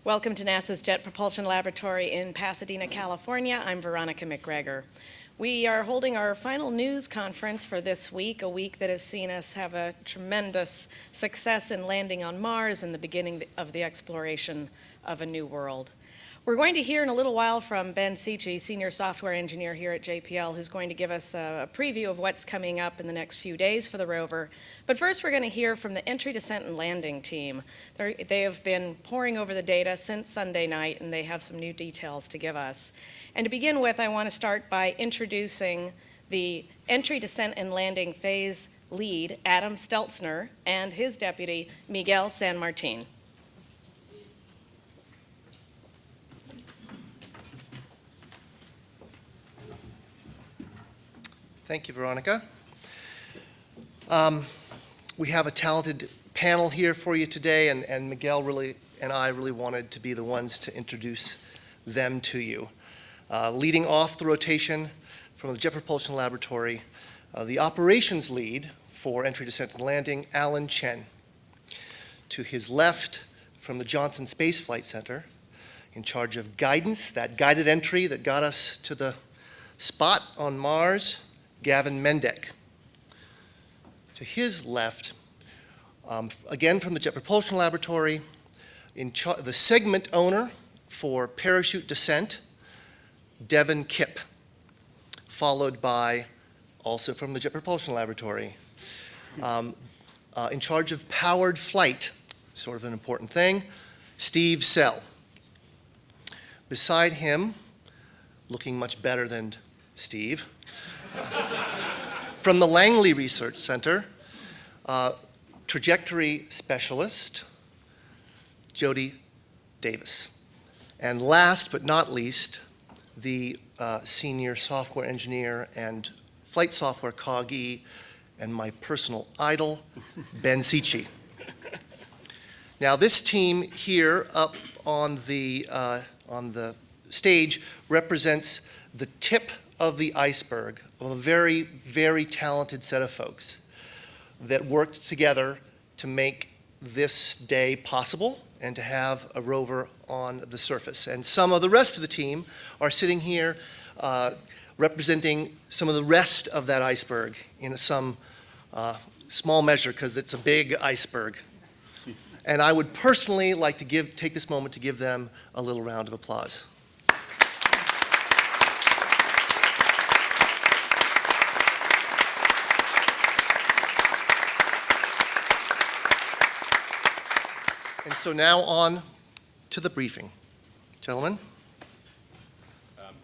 Welcome to NASA's Jet Propulsion Laboratory in Pasadena, California. I'm Veronica McGregor. We are holding our final news conference for this week, a week that has seen us have a tremendous success in landing on Mars and the beginning of the exploration of a new world. We're going to hear in a little while from Ben Sicci, Senior Software Engineer here at JPL, who's going to give us a preview of what's coming up in the next few days for the rover. But first, we're going to hear from the Entry, Descent, and Landing team. They have been poring over the data since Sunday night, and they have some new details to give us. And to begin with, I want to start by introducing the Entry, Descent, and Landing phase lead, Adam Steltzner, and his deputy, Miguel San Martin. Thank you, Veronica. We have a talented panel here for you today, and Miguel and I really wanted to be the ones to introduce them to you. Leading off the rotation from the Jet Propulsion Laboratory, the operations lead for Entry, Descent, and Landing, Alan Chen. To his left, from the Johnson Space Flight Center, in charge of guidance, that guided entry that got us to the spot on Mars, Gavin Mendek. To his left, again from the Jet Propulsion Laboratory, the segment owner for parachute descent, Devin Kipp, followed by, also from the Jet Propulsion Laboratory, in charge of powered flight, sort of an important thing, Steve Sell. Beside him, looking much better than Steve, from the Langley Research Center, trajectory specialist, Jody Davis. And last but not least, the senior software engineer and flight software cog-e and my personal idol, Ben Sicci. Now this team here up on the stage represents the tip of the iceberg of a very, very talented set of folks that worked together to make this day possible and to have a rover on the surface. And some of the rest of the team are sitting here representing some of the rest of that iceberg in some small measure, because it's a big iceberg. And I would personally like to take this moment to give them a little round of applause. And so now on to the briefing. Gentlemen?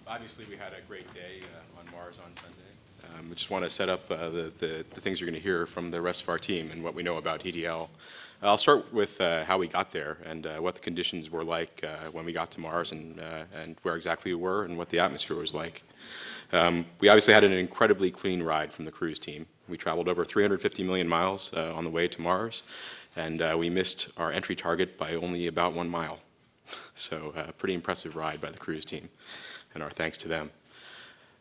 Obviously, we had a great day on Mars on Sunday. We just want to set up the things you're going to hear from the rest of our team and what we know about EDL. I'll start with how we got there and what the conditions were like when we got to Mars and where exactly we were and what the atmosphere was like. We obviously had an incredibly clean ride from the cruise team. We traveled over 350 million miles on the way to Mars, and we missed our entry target by only about 1 mile. So a pretty impressive ride by the cruise team, and our thanks to them.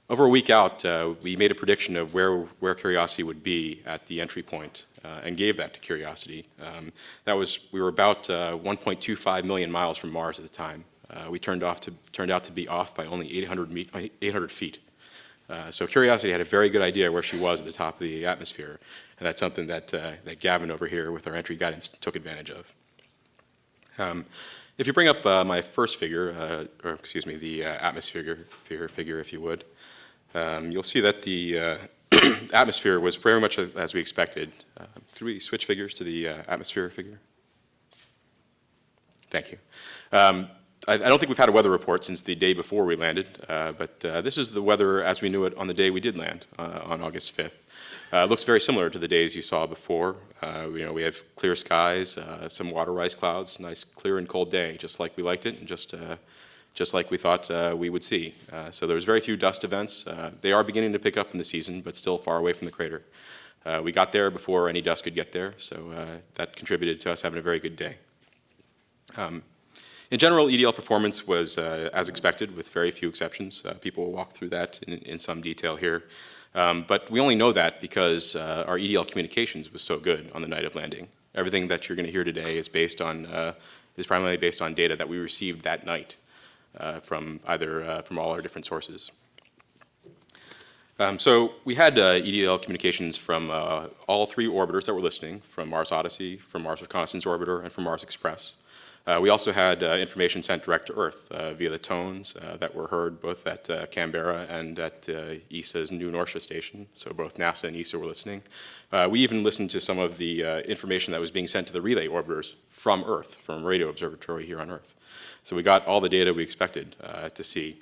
Over a week out, we made a prediction of where Curiosity would be at the entry point and gave that to Curiosity. We were about 1.25 million miles from Mars at the time. We turned out to be off by only 800 feet. So Curiosity had a very good idea where she was at the top of the atmosphere, and that's something that Gavin over here with our entry guidance took advantage of. If you bring up my first figure, the atmosphere figure, if you would, you'll see that the atmosphere was very much as we expected. Could we switch figures to the atmosphere figure? Thank you. I don't think we've had a weather report since the day before we landed, but this is the weather as we knew it on the day we did land on August 5th. It looks very similar to the days you saw before. We have clear skies, some water ice clouds, nice clear and cold day, just like we liked it, and just like we thought we would see. So there's very few dust events. They are beginning to pick up in the season, but still far away from the crater. We got there before any dust could get there, so that contributed to us having a very good day. In general, EDL performance was as expected, with very few exceptions. People will walk through that in some detail here. But we only know that because our EDL communications was so good on the night of landing. Everything that you're going to hear today is based on is primarily based on data that we received that night from all our different sources. So we had EDL communications from all three orbiters that were listening, from Mars Odyssey, from Mars Reconnaissance Orbiter, and from Mars Express. We also had information sent direct to Earth via the tones that were heard both at Canberra and at ESA's New Norcia station, so both NASA and ESA were listening. We even listened to some of the information that was being sent to the relay orbiters from Earth, from a radio observatory here on Earth. So we got all the data we expected to see.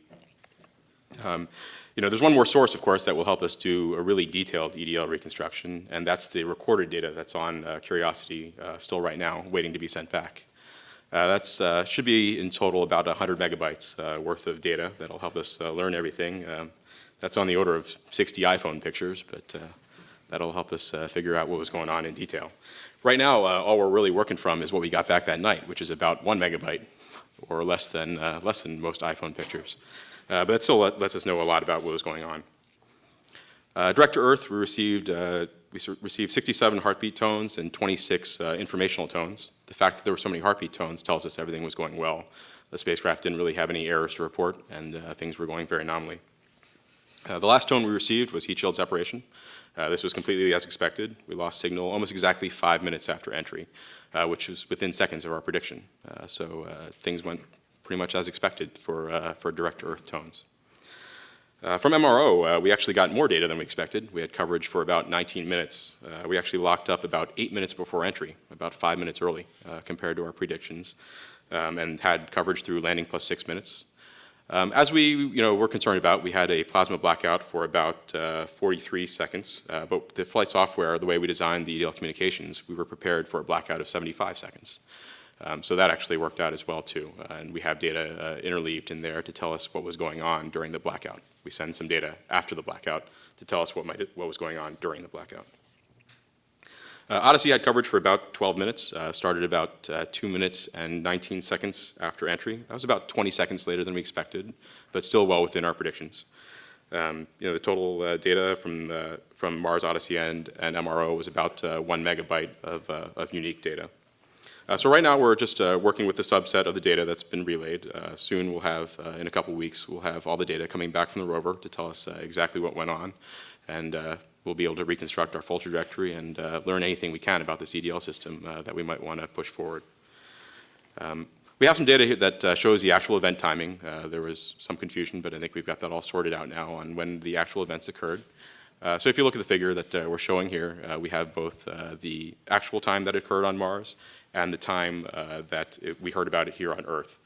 There's one more source, of course, that will help us do a really detailed EDL reconstruction, and that's the recorded data that's on Curiosity still right now, waiting to be sent back. That should be in total about 100 megabytes worth of data that'll help us learn everything. That's on the order of 60 iPhone pictures, but that'll help us figure out what was going on in detail. Right now, all we're really working from is what we got back that night, which is about 1 megabyte, or less than most iPhone pictures. But that still lets us know a lot about what was going on. Direct to Earth, we received 67 heartbeat tones and 26 informational tones. The fact that there were so many heartbeat tones tells us everything was going well. The spacecraft didn't really have any errors to report, and things were going very nominally. The last tone we received was heat shield separation. This was completely as expected. We lost signal almost exactly 5 minutes after entry, which was within seconds of our prediction. So things went pretty much as expected for direct to Earth tones. From MRO, we actually got more data than we expected. We had coverage for about 19 minutes. We actually locked up about 8 minutes before entry, about 5 minutes early compared to our predictions, and had coverage through landing plus 6 minutes. As we were concerned about, we had a plasma blackout for about 43 seconds, but the flight software, the way we designed the EDL communications, we were prepared for a blackout of 75 seconds. So that actually worked out as well too, and we have data interleaved in there to tell us what was going on during the blackout. We send some data after the blackout to tell us what was going on during the blackout. Odyssey had coverage for about 12 minutes, started about 2 minutes and 19 seconds after entry. That was about 20 seconds later than we expected, but still well within our predictions. The total data from Mars Odyssey and MRO was about 1 megabyte of unique data. So right now we're just working with a subset of the data that's been relayed. Soon we'll have, in a couple weeks, we'll have all the data coming back from the rover to tell us exactly what went on, and we'll be able to reconstruct our full trajectory and learn anything we can about this EDL system that we might want to push forward. We have some data here that shows the actual event timing. There was some confusion, but I think we've got that all sorted out now on when the actual events occurred. So if you look at the figure that we're showing here, we have both the actual time that occurred on Mars and the time that we heard about it here on Earth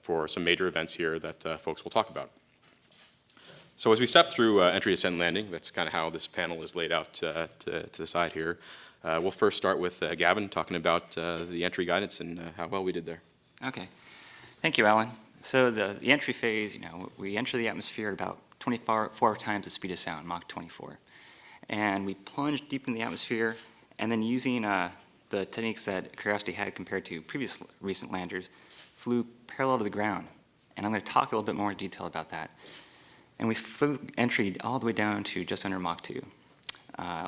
for some major events here that folks will talk about. So as we step through entry, descent, and landing, that's kind of how this panel is laid out to the side here. We'll first start with Gavin talking about the entry guidance and how well we did there. Okay. Thank you, Alan. So the entry phase, we enter the atmosphere at about 24 times the speed of sound, Mach 24. And we plunge deep in the atmosphere, and then using the techniques that Curiosity had compared to previous recent landers, flew parallel to the ground. And I'm going to talk a little bit more in detail about that. And we flew entry all the way down to just under Mach 2.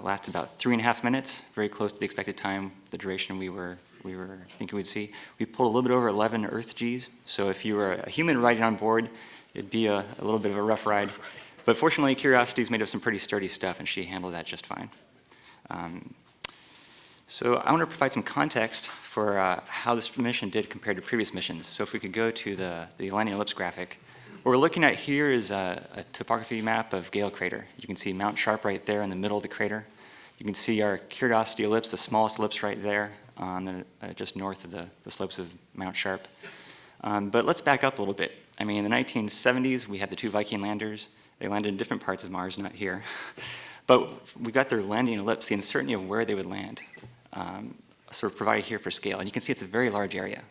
Lasted about 3.5 minutes, very close to the expected time, the duration we were thinking we'd see. We pulled a little bit over 11 Earth Gs, so if you were a human riding on board, it'd be a little bit of a rough ride. But fortunately, Curiosity's made of some pretty sturdy stuff, and she handled that just fine. So I want to provide some context for how this mission did compared to previous missions. So if we could go to the landing ellipse graphic. What we're looking at here is a topography map of Gale Crater. You can see Mount Sharp right there in the middle of the crater. You can see our Curiosity ellipse, the smallest ellipse right there, on just north of the slopes of Mount Sharp. But let's back up a little bit. I mean, in the 1970s, we had the 2 Viking landers. They landed in different parts of Mars, not here. But we got their landing ellipse, the uncertainty of where they would land, sort of provided here for scale. And you can see it's a very large area.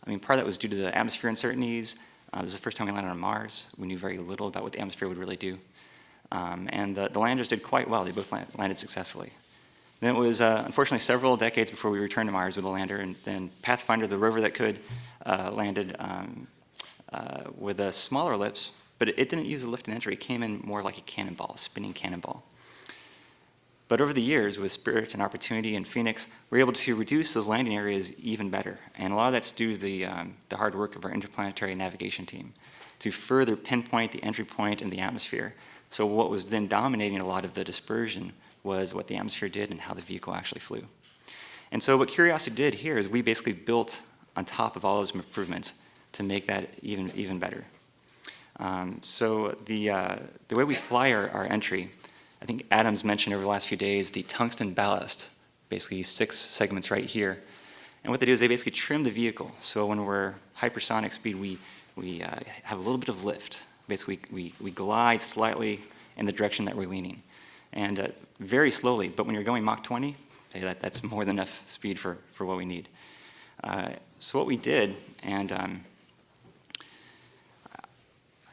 I mean, part of that was due to the atmosphere uncertainties. This is the first time we landed on Mars. We knew very little about what the atmosphere would really do. And the landers did quite well. They both landed successfully. Then it was, unfortunately, several decades before we returned to Mars with a lander, and then Pathfinder, the rover that could, landed with a smaller ellipse, but it didn't use a lift and entry. It came in more like a cannonball, a spinning cannonball. But over the years, with Spirit and Opportunity and Phoenix, we're able to reduce those landing areas even better. And a lot of that's due to the hard work of our interplanetary navigation team to further pinpoint the entry point in the atmosphere. So what was then dominating a lot of the dispersion was what the atmosphere did and how the vehicle actually flew. And so what Curiosity did here is we basically built on top of all those improvements to make that even better. So the way we fly our entry, I think Adam's mentioned over the last few days the tungsten ballast, basically 6 segments right here. And what they do is they basically trim the vehicle. So when we're hypersonic speed, we have a little bit of lift. Basically, we glide slightly in the direction that we're leaning. And very slowly, but when you're going Mach 20, that's more than enough speed for what we need. So what we did, and I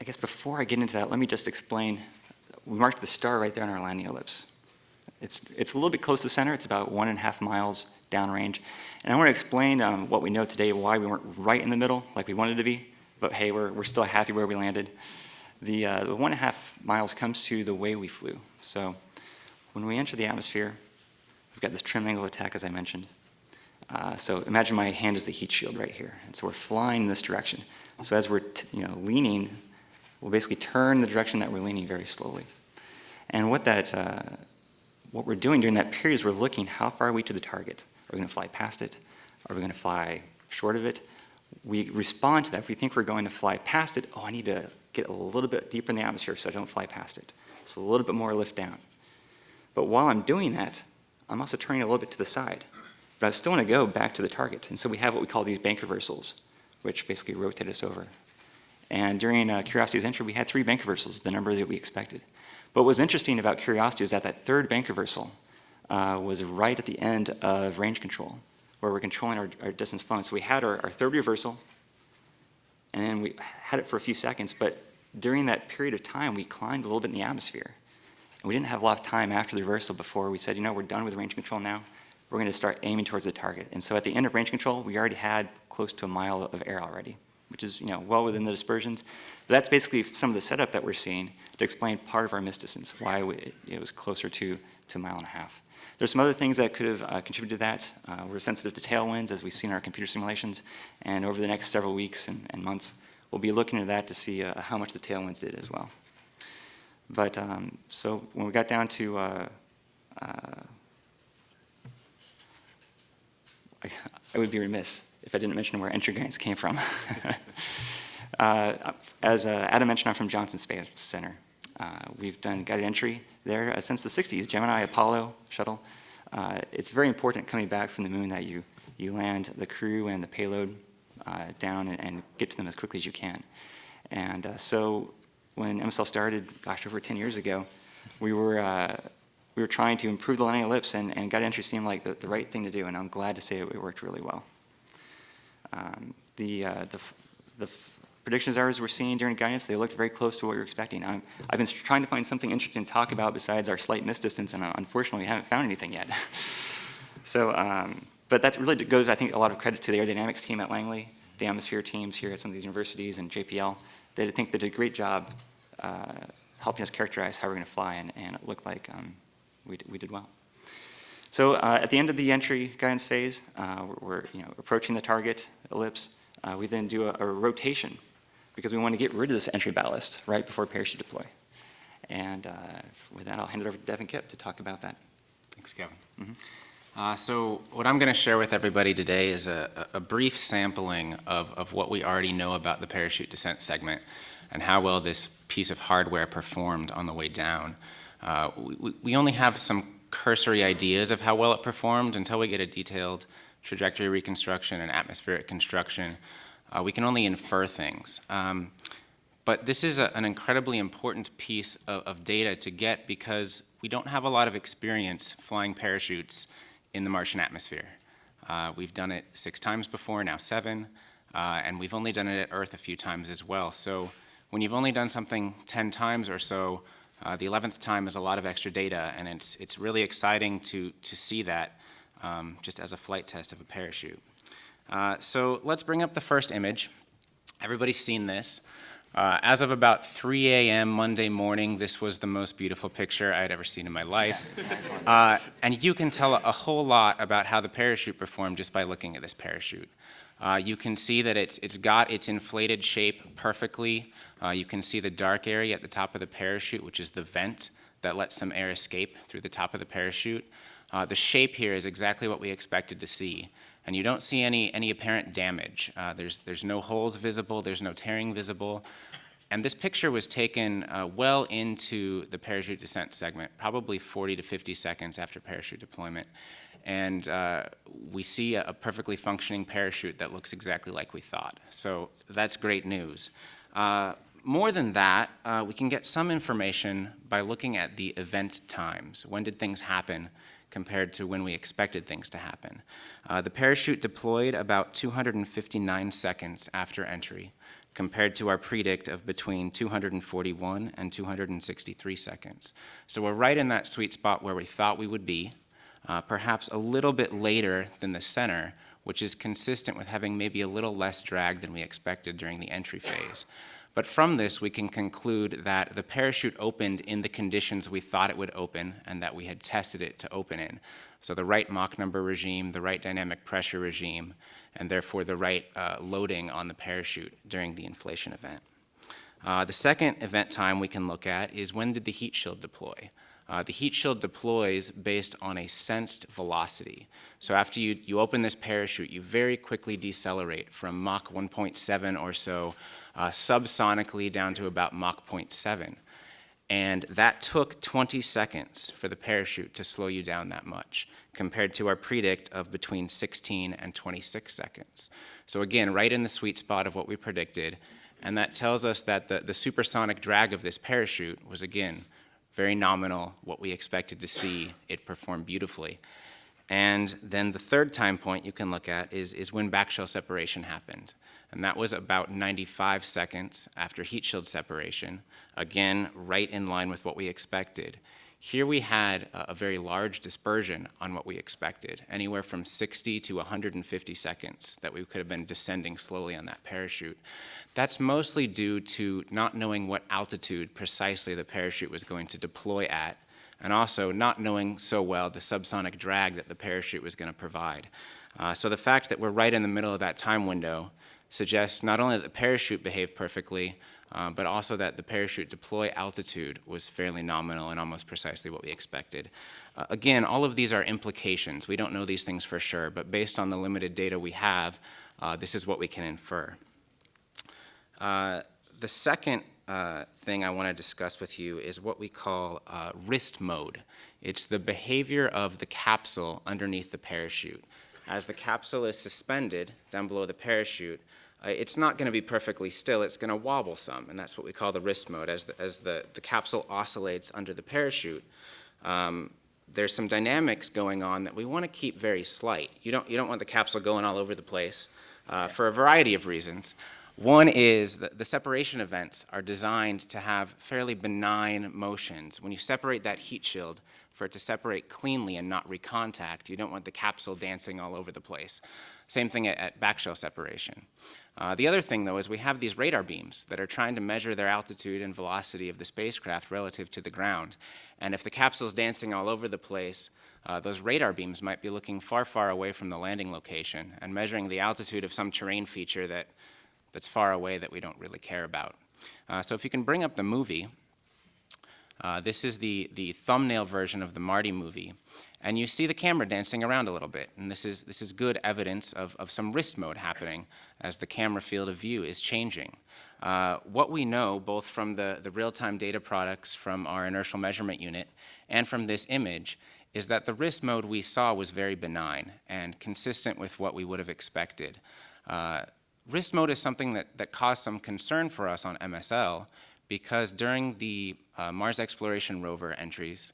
guess before I get into that, let me just explain. We marked the star right there on our landing ellipse. It's a little bit close to the center. It's about 1.5 miles downrange. And I want to explain what we know today, why we weren't right in the middle like we wanted to be. But hey, we're still happy where we landed. The 1.5 miles comes to the way we flew. So when we enter the atmosphere, we've got this trim angle of attack, as I mentioned. So imagine my hand is the heat shield right here. And so we're flying in this direction. So as we're leaning, we'll basically turn the direction that we're leaning very slowly. And what we're doing during that period is we're looking how far are we to the target. Are we going to fly past it? Are we going to fly short of it? We respond to that. If we think we're going to fly past it, I need to get a little bit deeper in the atmosphere so I don't fly past it. So a little bit more lift down. But while I'm doing that, I'm also turning a little bit to the side. But I still want to go back to the target. And so we have what we call these bank reversals, which basically rotate us over. And during Curiosity's entry, we had 3 bank reversals, the number that we expected. But what was interesting about Curiosity is that third bank reversal was right at the end of range control, where we're controlling our distance flown. So we had our third reversal, and then we had it for a few seconds, but during that period of time, we climbed a little bit in the atmosphere. And we didn't have a lot of time after the reversal before we said, we're done with range control now. We're going to start aiming towards the target. And so at the end of range control, we already had close to a mile of air already, which is well within the dispersions. But that's basically some of the setup that we're seeing to explain part of our miss distance, why it was closer to a mile and a half. There's some other things that could have contributed to that. We're sensitive to tailwinds, as we've seen in our computer simulations. And over the next several weeks and months, we'll be looking at that to see how much the tailwinds did as well. But so when we got down to, I would be remiss if I didn't mention where entry guidance came from. As Adam mentioned, I'm from Johnson Space Center. We've done guided entry there since the 60s, Gemini, Apollo shuttle. It's very important coming back from the moon that you land the crew and the payload down and get to them as quickly as you can. And so when MSL started, over 10 years ago, we were trying to improve the landing ellipse, and guided entry seemed like the right thing to do, and I'm glad to say it worked really well. The predictions errors we're seeing during guidance, they looked very close to what we were expecting. I've been trying to find something interesting to talk about besides our slight miss distance, and unfortunately, we haven't found anything yet. So, but that really goes, I think, a lot of credit to the aerodynamics team at Langley, the atmosphere teams here at some of these universities, and JPL. They did a great job helping us characterize how we're going to fly, and it looked like we did well. So at the end of the entry guidance phase, we're approaching the target ellipse. We then do a rotation because we want to get rid of this entry ballast right before parachute deploy. And with that, I'll hand it over to Devin Kipp to talk about that. Thanks, Kevin. So what I'm going to share with everybody today is a brief sampling of what we already know about the parachute descent segment and how well this piece of hardware performed on the way down. We only have some cursory ideas of how well it performed until we get a detailed trajectory reconstruction and atmospheric construction. We can only infer things. But this is an incredibly important piece of data to get because we don't have a lot of experience flying parachutes in the Martian atmosphere. We've done it 6 times before, now 7, and we've only done it at Earth a few times as well. So when you've only done something 10 times or so, the 11th time is a lot of extra data, and it's really exciting to see that just as a flight test of a parachute. So let's bring up the first image. Everybody's seen this. As of about 3 a.m. Monday morning, this was the most beautiful picture I had ever seen in my life. And you can tell a whole lot about how the parachute performed just by looking at this parachute. You can see that it's got its inflated shape perfectly. You can see the dark area at the top of the parachute, which is the vent that lets some air escape through the top of the parachute. The shape here is exactly what we expected to see. And you don't see any apparent damage. There's no holes visible, there's no tearing visible. And this picture was taken well into the parachute descent segment, probably 40 to 50 seconds after parachute deployment. And we see a perfectly functioning parachute that looks exactly like we thought. So that's great news. More than that, we can get some information by looking at the event times. When did things happen compared to when we expected things to happen? The parachute deployed about 259 seconds after entry, compared to our predict of between 241 and 263 seconds. So we're right in that sweet spot where we thought we would be, perhaps a little bit later than the center, which is consistent with having maybe a little less drag than we expected during the entry phase. But from this, we can conclude that the parachute opened in the conditions we thought it would open and that we had tested it to open in. So the right Mach number regime, the right dynamic pressure regime, and therefore the right loading on the parachute during the inflation event. The second event time we can look at is when did the heat shield deploy? The heat shield deploys based on a sensed velocity. So after you open this parachute, you very quickly decelerate from Mach 1.7 or so subsonically down to about Mach 0.7. And that took 20 seconds for the parachute to slow you down that much, compared to our predict of between 16 and 26 seconds. So again, right in the sweet spot of what we predicted, and that tells us that the supersonic drag of this parachute was, again, very nominal, what we expected to see. It performed beautifully. And then the third time point you can look at is when backshell separation happened. And that was about 95 seconds after heat shield separation, again, right in line with what we expected. Here we had a very large dispersion on what we expected, anywhere from 60 to 150 seconds that we could have been descending slowly on that parachute. That's mostly due to not knowing what altitude precisely the parachute was going to deploy at, and also not knowing so well the subsonic drag that the parachute was going to provide. So the fact that we're right in the middle of that time window suggests not only that the parachute behaved perfectly, but also that the parachute deploy altitude was fairly nominal and almost precisely what we expected. Again, all of these are implications. We don't know these things for sure, but based on the limited data we have, this is what we can infer. The second thing I want to discuss with you is what we call wrist mode. It's the behavior of the capsule underneath the parachute. As the capsule is suspended down below the parachute, it's not going to be perfectly still, it's going to wobble some, and that's what we call the wrist mode. As the capsule oscillates under the parachute, there's some dynamics going on that we want to keep very slight. You don't want the capsule going all over the place for a variety of reasons. One is that the separation events are designed to have fairly benign motions. When you separate that heat shield, for it to separate cleanly and not recontact, you don't want the capsule dancing all over the place. Same thing at backshell separation. The other thing, though, is we have these radar beams that are trying to measure their altitude and velocity of the spacecraft relative to the ground. And if the capsule's dancing all over the place, those radar beams might be looking far, far away from the landing location and measuring the altitude of some terrain feature that's far away that we don't really care about. So if you can bring up the movie, this is the thumbnail version of the Marty movie. And you see the camera dancing around a little bit. And this is good evidence of some wrist mode happening as the camera field of view is changing. What we know, both from the real-time data products from our inertial measurement unit and from this image, is that the wrist mode we saw was very benign and consistent with what we would have expected. Wrist mode is something that caused some concern for us on MSL because during the Mars Exploration Rover entries,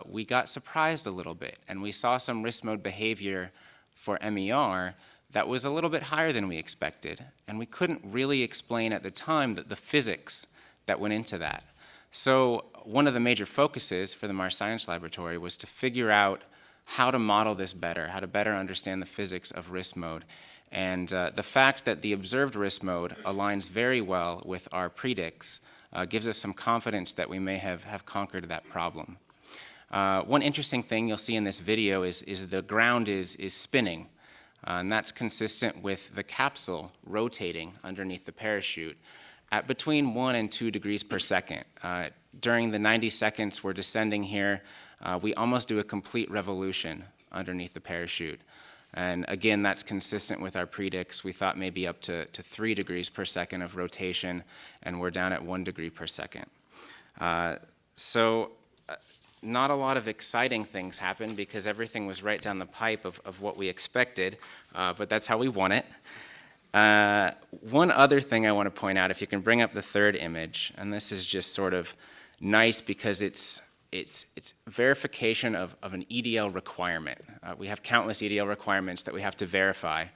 we got surprised a little bit, and we saw some wrist mode behavior for MER that was a little bit higher than we expected, and we couldn't really explain at the time the physics that went into that. So one of the major focuses for the Mars Science Laboratory was to figure out how to model this better, how to better understand the physics of wrist mode. And the fact that the observed risk mode aligns very well with our predicts gives us some confidence that we may have conquered that problem. One interesting thing you'll see in this video is the ground is spinning, and that's consistent with the capsule rotating underneath the parachute at between 1 and 2 degrees per second. During the 90 seconds we're descending here, we almost do a complete revolution underneath the parachute. And again, that's consistent with our predicts. We thought maybe up to 3 degrees per second of rotation, and we're down at 1 degree per second. Not a lot of exciting things happened because everything was right down the pipe of what we expected, but that's how we won it. One other thing I want to point out, if you can bring up the third image, and this is just sort of nice because it's verification of an EDL requirement. We have countless EDL requirements that we have to verify,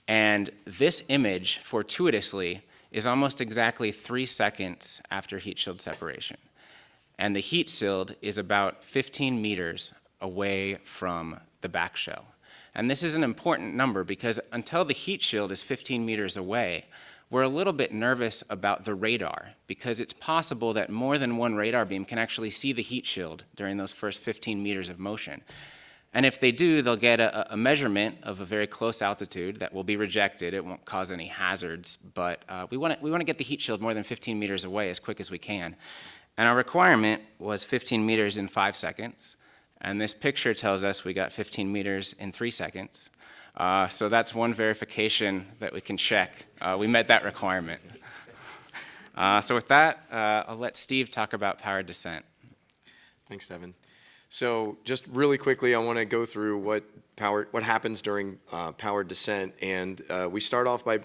and this image, fortuitously, is almost exactly 3 seconds after heat shield separation. And the heat shield is about 15 meters away from the back shell. And this is an important number because until the heat shield is 15 meters away, we're a little bit nervous about the radar because it's possible that more than one radar beam can actually see the heat shield during those first 15 meters of motion. And if they do, they'll get a measurement of a very close altitude that will be rejected. It won't cause any hazards, but we want to get the heat shield more than 15 meters away as quick as we can. And our requirement was 15 meters in 5 seconds. And this picture tells us we got 15 meters in 3 seconds. So that's one verification that we can check. We met that requirement. So with that, I'll let Steve talk about powered descent. Thanks, Devin. So just really quickly, I want to go through what happens during powered descent. And we start off by,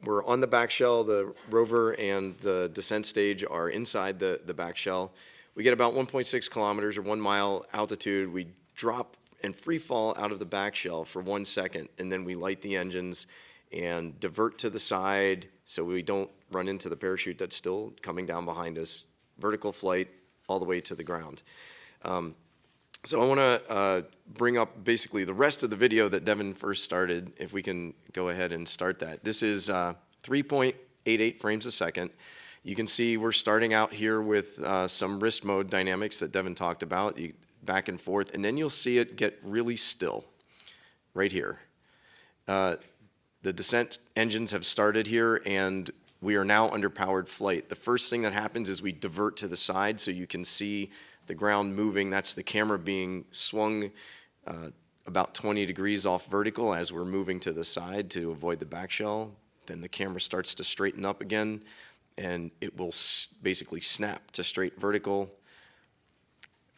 we're on the back shell, the rover and the descent stage are inside the back shell. We get about 1.6 kilometers or 1 mile altitude. We drop and free fall out of the back shell for 1 second, and then we light the engines and divert to the side so we don't run into the parachute that's still coming down behind us. Vertical flight all the way to the ground. So I want to bring up basically the rest of the video that Devin first started, if we can go ahead and start that. This is 3.88 frames a second. You can see we're starting out here with some wrist mode dynamics that Devin talked about, back and forth, and then you'll see it get really still right here. The descent engines have started here, and we are now under powered flight. The first thing that happens is we divert to the side so you can see the ground moving. That's the camera being swung about 20 degrees off vertical as we're moving to the side to avoid the back shell. Then the camera starts to straighten up again, and it will basically snap to straight vertical.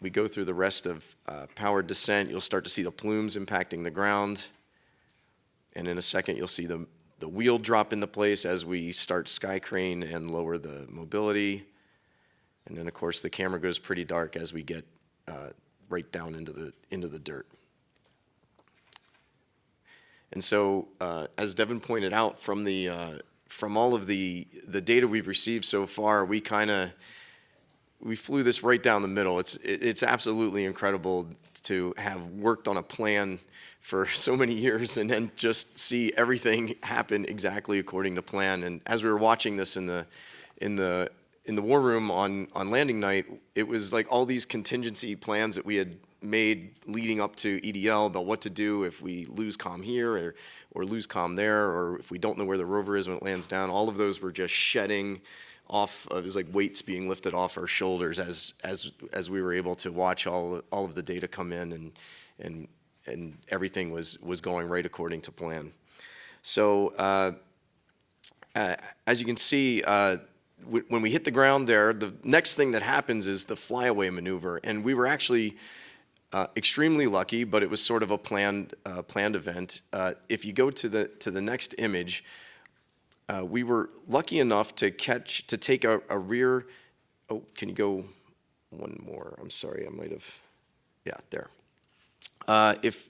We go through the rest of powered descent. You'll start to see the plumes impacting the ground. And in a second, you'll see the wheel drop into place as we start sky crane and lower the mobility. And then, of course, the camera goes pretty dark as we get right down into the dirt. And so, as Devin pointed out, from all of the data we've received so far, we flew this right down the middle. It's absolutely incredible to have worked on a plan for so many years and then just see everything happen exactly according to plan. And as we were watching this in the war room on landing night, it was like all these contingency plans that we had made leading up to EDL about what to do if we lose comm here or lose comm there, or if we don't know where the rover is when it lands down. All of those were just shedding off. It was like weights being lifted off our shoulders as we were able to watch all of the data come in, and everything was going right according to plan. So as you can see, when we hit the ground there, the next thing that happens is the flyaway maneuver, and we were actually extremely lucky, but it was sort of a planned event. If you go to the next image, we were lucky enough to take a rear. Oh, can you go one more? I'm sorry, I might have. Yeah, there. If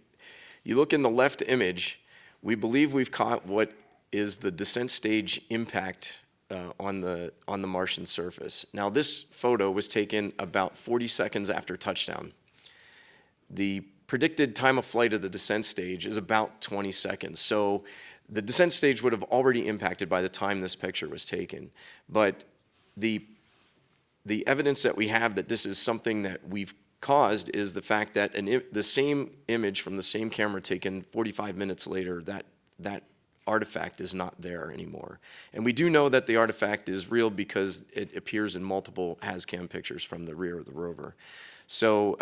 you look in the left image, we believe we've caught what is the descent stage impact on the Martian surface. Now, this photo was taken about 40 seconds after touchdown. The predicted time of flight of the descent stage is about 20 seconds. So the descent stage would have already impacted by the time this picture was taken. But the evidence that we have that this is something that we've caused is the fact that the same image from the same camera taken 45 minutes later, that artifact is not there anymore. And we do know that the artifact is real because it appears in multiple HazCam pictures from the rear of the rover. So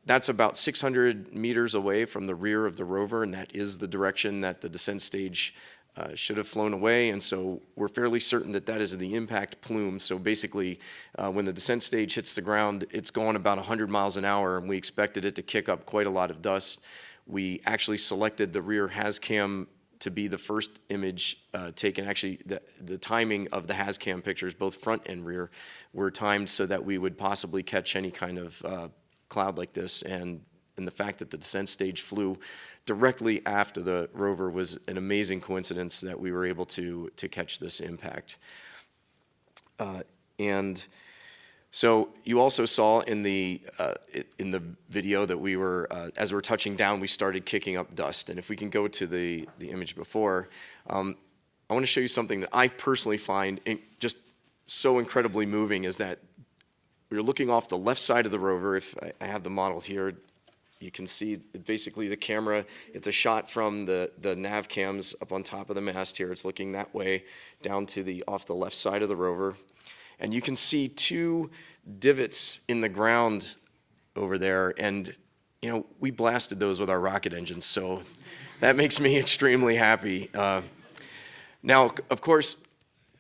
that's about 600 meters away from the rear of the rover, and that is the direction that the descent stage should have flown away. And so we're fairly certain that that is the impact plume. So basically, when the descent stage hits the ground, it's going about 100 miles an hour, and we expected it to kick up quite a lot of dust. We actually selected the rear HazCam to be the first image taken. Actually, the timing of the HazCam pictures, both front and rear, were timed so that we would possibly catch any kind of cloud like this. And the fact that the descent stage flew directly after the rover was an amazing coincidence that we were able to catch this impact. And so you also saw in the video that we were, as we were touching down, we started kicking up dust. And if we can go to the image before, I want to show you something that I personally find just so incredibly moving, is that we're looking off the left side of the rover. If I have the model here, you can see basically the camera. It's a shot from the nav cams up on top of the mast here. It's looking that way down to off the left side of the rover. And you can see two divots in the ground over there, and we blasted those with our rocket engines, so that makes me extremely happy. Now, of course,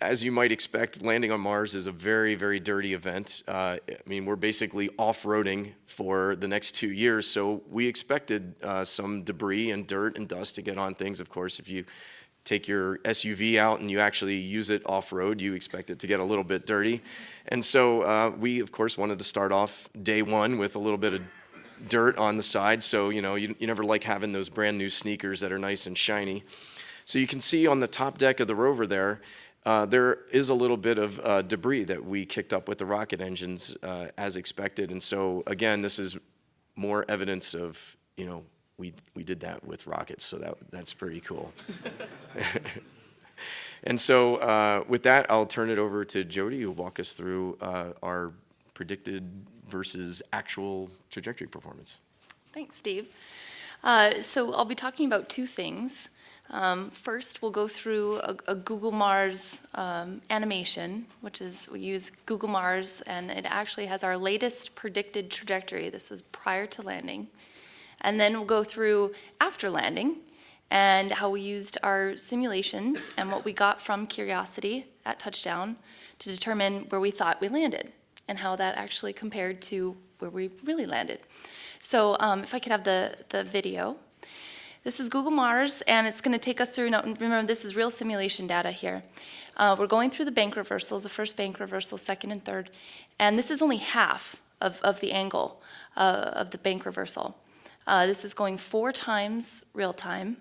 as you might expect, landing on Mars is a very, very dirty event. I mean, we're basically off-roading for the next 2 years, so we expected some debris and dirt and dust to get on things. Of course, if you take your SUV out and you actually use it off-road, you expect it to get a little bit dirty. And so we, of course, wanted to start off day one with a little bit of dirt on the side. So, you never like having those brand new sneakers that are nice and shiny. So you can see on the top deck of the rover there is a little bit of debris that we kicked up with the rocket engines as expected. And so, again, this is more evidence of, we did that with rockets, so that's pretty cool. And so with that, I'll turn it over to Jody, who will walk us through our predicted versus actual trajectory performance. Thanks, Steve. So I'll be talking about two things. First, we'll go through a Google Mars animation, which is, we use Google Mars, and it actually has our latest predicted trajectory. This is prior to landing. And then we'll go through after landing and how we used our simulations and what we got from Curiosity at touchdown to determine where we thought we landed and how that actually compared to where we really landed. So if I could have the video. This is Google Mars, and it's going to take us through, now remember, this is real simulation data here. We're going through the bank reversals, the first bank reversal, second and third, and this is only half of the angle of the bank reversal. This is going 4 times real time.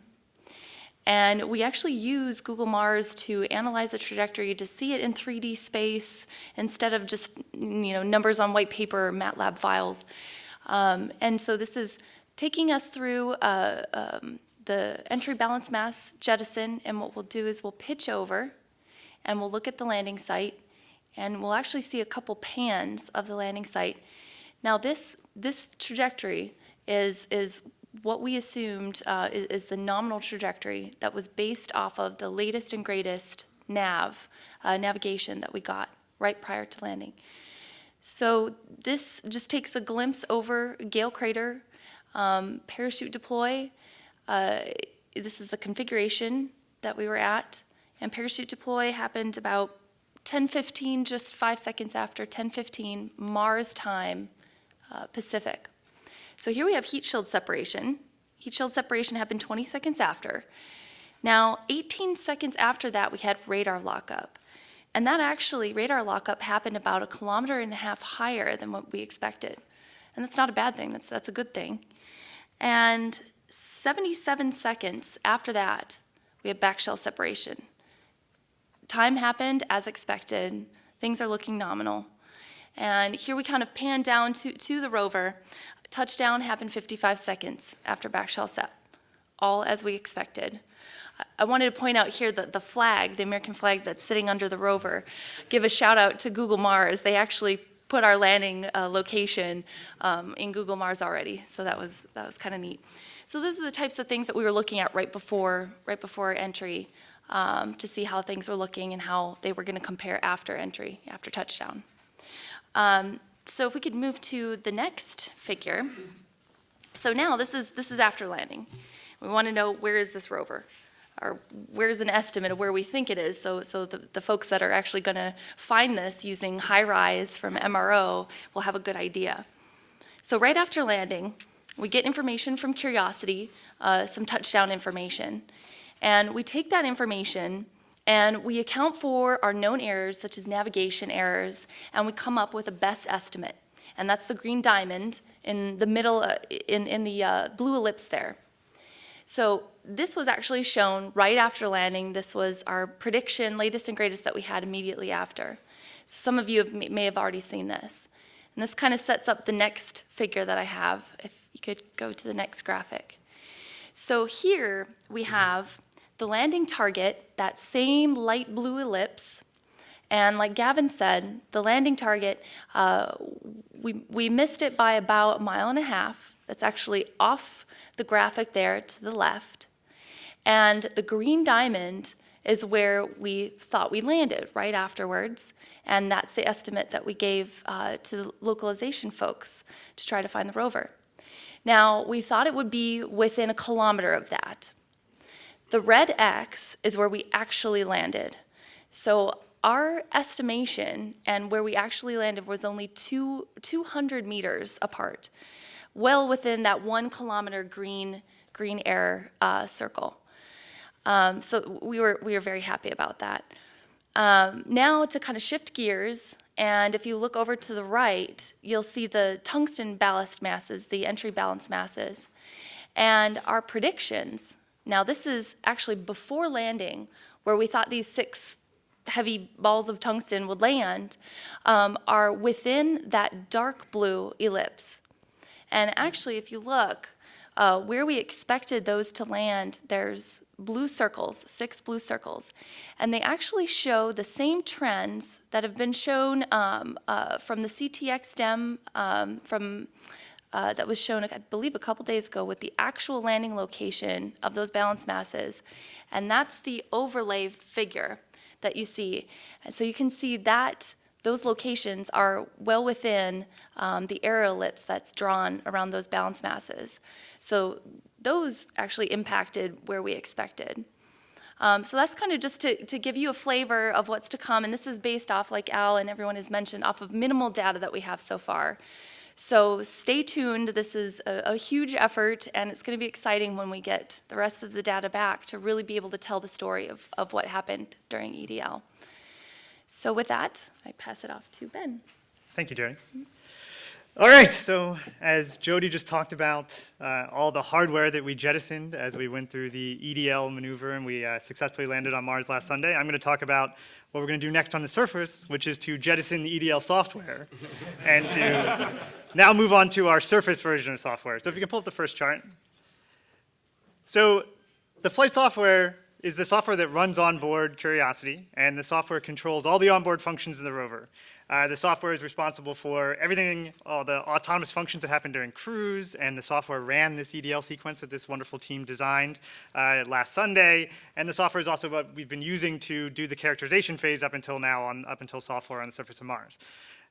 And we actually use Google Mars to analyze the trajectory, to see it in 3D space instead of just numbers on white paper or MATLAB files. And so this is taking us through the entry balance mass jettison, and what we'll do is we'll pitch over and we'll look at the landing site, and we'll actually see a couple pans of the landing site. Now this trajectory is what we assumed is the nominal trajectory that was based off of the latest and greatest navigation that we got right prior to landing. So this just takes a glimpse over Gale Crater, parachute deploy. This is the configuration that we were at, and parachute deploy happened about 10:15, just 5 seconds after 10:15 Mars time, Pacific. So here we have heat shield separation. Heat shield separation happened 20 seconds after. Now, 18 seconds after that, we had radar lockup. And that actually, radar lockup happened about 1.5 kilometers higher than what we expected. And that's not a bad thing, that's a good thing. And 77 seconds after that, we had backshell separation. Time happened as expected. Things are looking nominal. And here we kind of pan down to the rover. Touchdown happened 55 seconds after backshell sep. all as we expected. I wanted to point out here that the flag, the American flag that's sitting under the rover, give a shout out to Google Mars. They actually put our landing location in Google Mars already, so that was kind of neat. So those are the types of things that we were looking at right before entry to see how things were looking and how they were going to compare after entry, after touchdown. So if we could move to the next figure. So now this is after landing. We want to know, where is this rover? Or where's an estimate of where we think it is, so the folks that are actually going to find this using HiRISE from MRO will have a good idea. So right after landing, we get information from Curiosity, some touchdown information, and we take that information and we account for our known errors, such as navigation errors, and we come up with a best estimate, and that's the green diamond in the middle, in the blue ellipse there. So this was actually shown right after landing. This was our prediction, latest and greatest, that we had immediately after. So some of you may have already seen this. And this kind of sets up the next figure that I have, if you could go to the next graphic. So here we have the landing target, that same light blue ellipse. And like Gavin said, the landing target, we missed it by about 1.5 miles. That's actually off the graphic there to the left. And the green diamond is where we thought we landed right afterwards. And that's the estimate that we gave to the localization folks to try to find the rover. Now, we thought it would be within 1 kilometer of that. The red X is where we actually landed. So our estimation and where we actually landed was only 200 meters apart, well within that 1 kilometer green error circle. So we were very happy about that. Now to kind of shift gears, and if you look over to the right, you'll see the tungsten ballast masses, the entry balance masses, and our predictions. Now this is actually before landing, where we thought these 6 heavy balls of tungsten would land, are within that dark blue ellipse. And actually, if you look, where we expected those to land, there's blue circles, 6 blue circles. And they actually show the same trends that have been shown from the CTX DEM that was shown, I believe, a couple days ago with the actual landing location of those balance masses. And that's the overlay figure that you see. And so you can see that those locations are well within the error ellipse that's drawn around those balance masses. So those actually impacted where we expected. So that's kind of just to give you a flavor of what's to come. And this is based off, like Al and everyone has mentioned, off of minimal data that we have so far. So stay tuned. This is a huge effort, and it's going to be exciting when we get the rest of the data back to really be able to tell the story of what happened during EDL. So with that, I pass it off to Ben. Thank you, Jody. All right, so as Jody just talked about, all the hardware that we jettisoned as we went through the EDL maneuver and we successfully landed on Mars last Sunday, I'm going to talk about what we're going to do next on the surface, which is to jettison the EDL software and to now move on to our surface version of software. So if you can pull up the first chart. So the flight software is the software that runs on board Curiosity, and the software controls all the onboard functions of the rover. The software is responsible for everything, all the autonomous functions that happen during cruise, and the software ran this EDL sequence that this wonderful team designed last Sunday. And the software is also what we've been using to do the characterization phase up until now, up until software on the surface of Mars.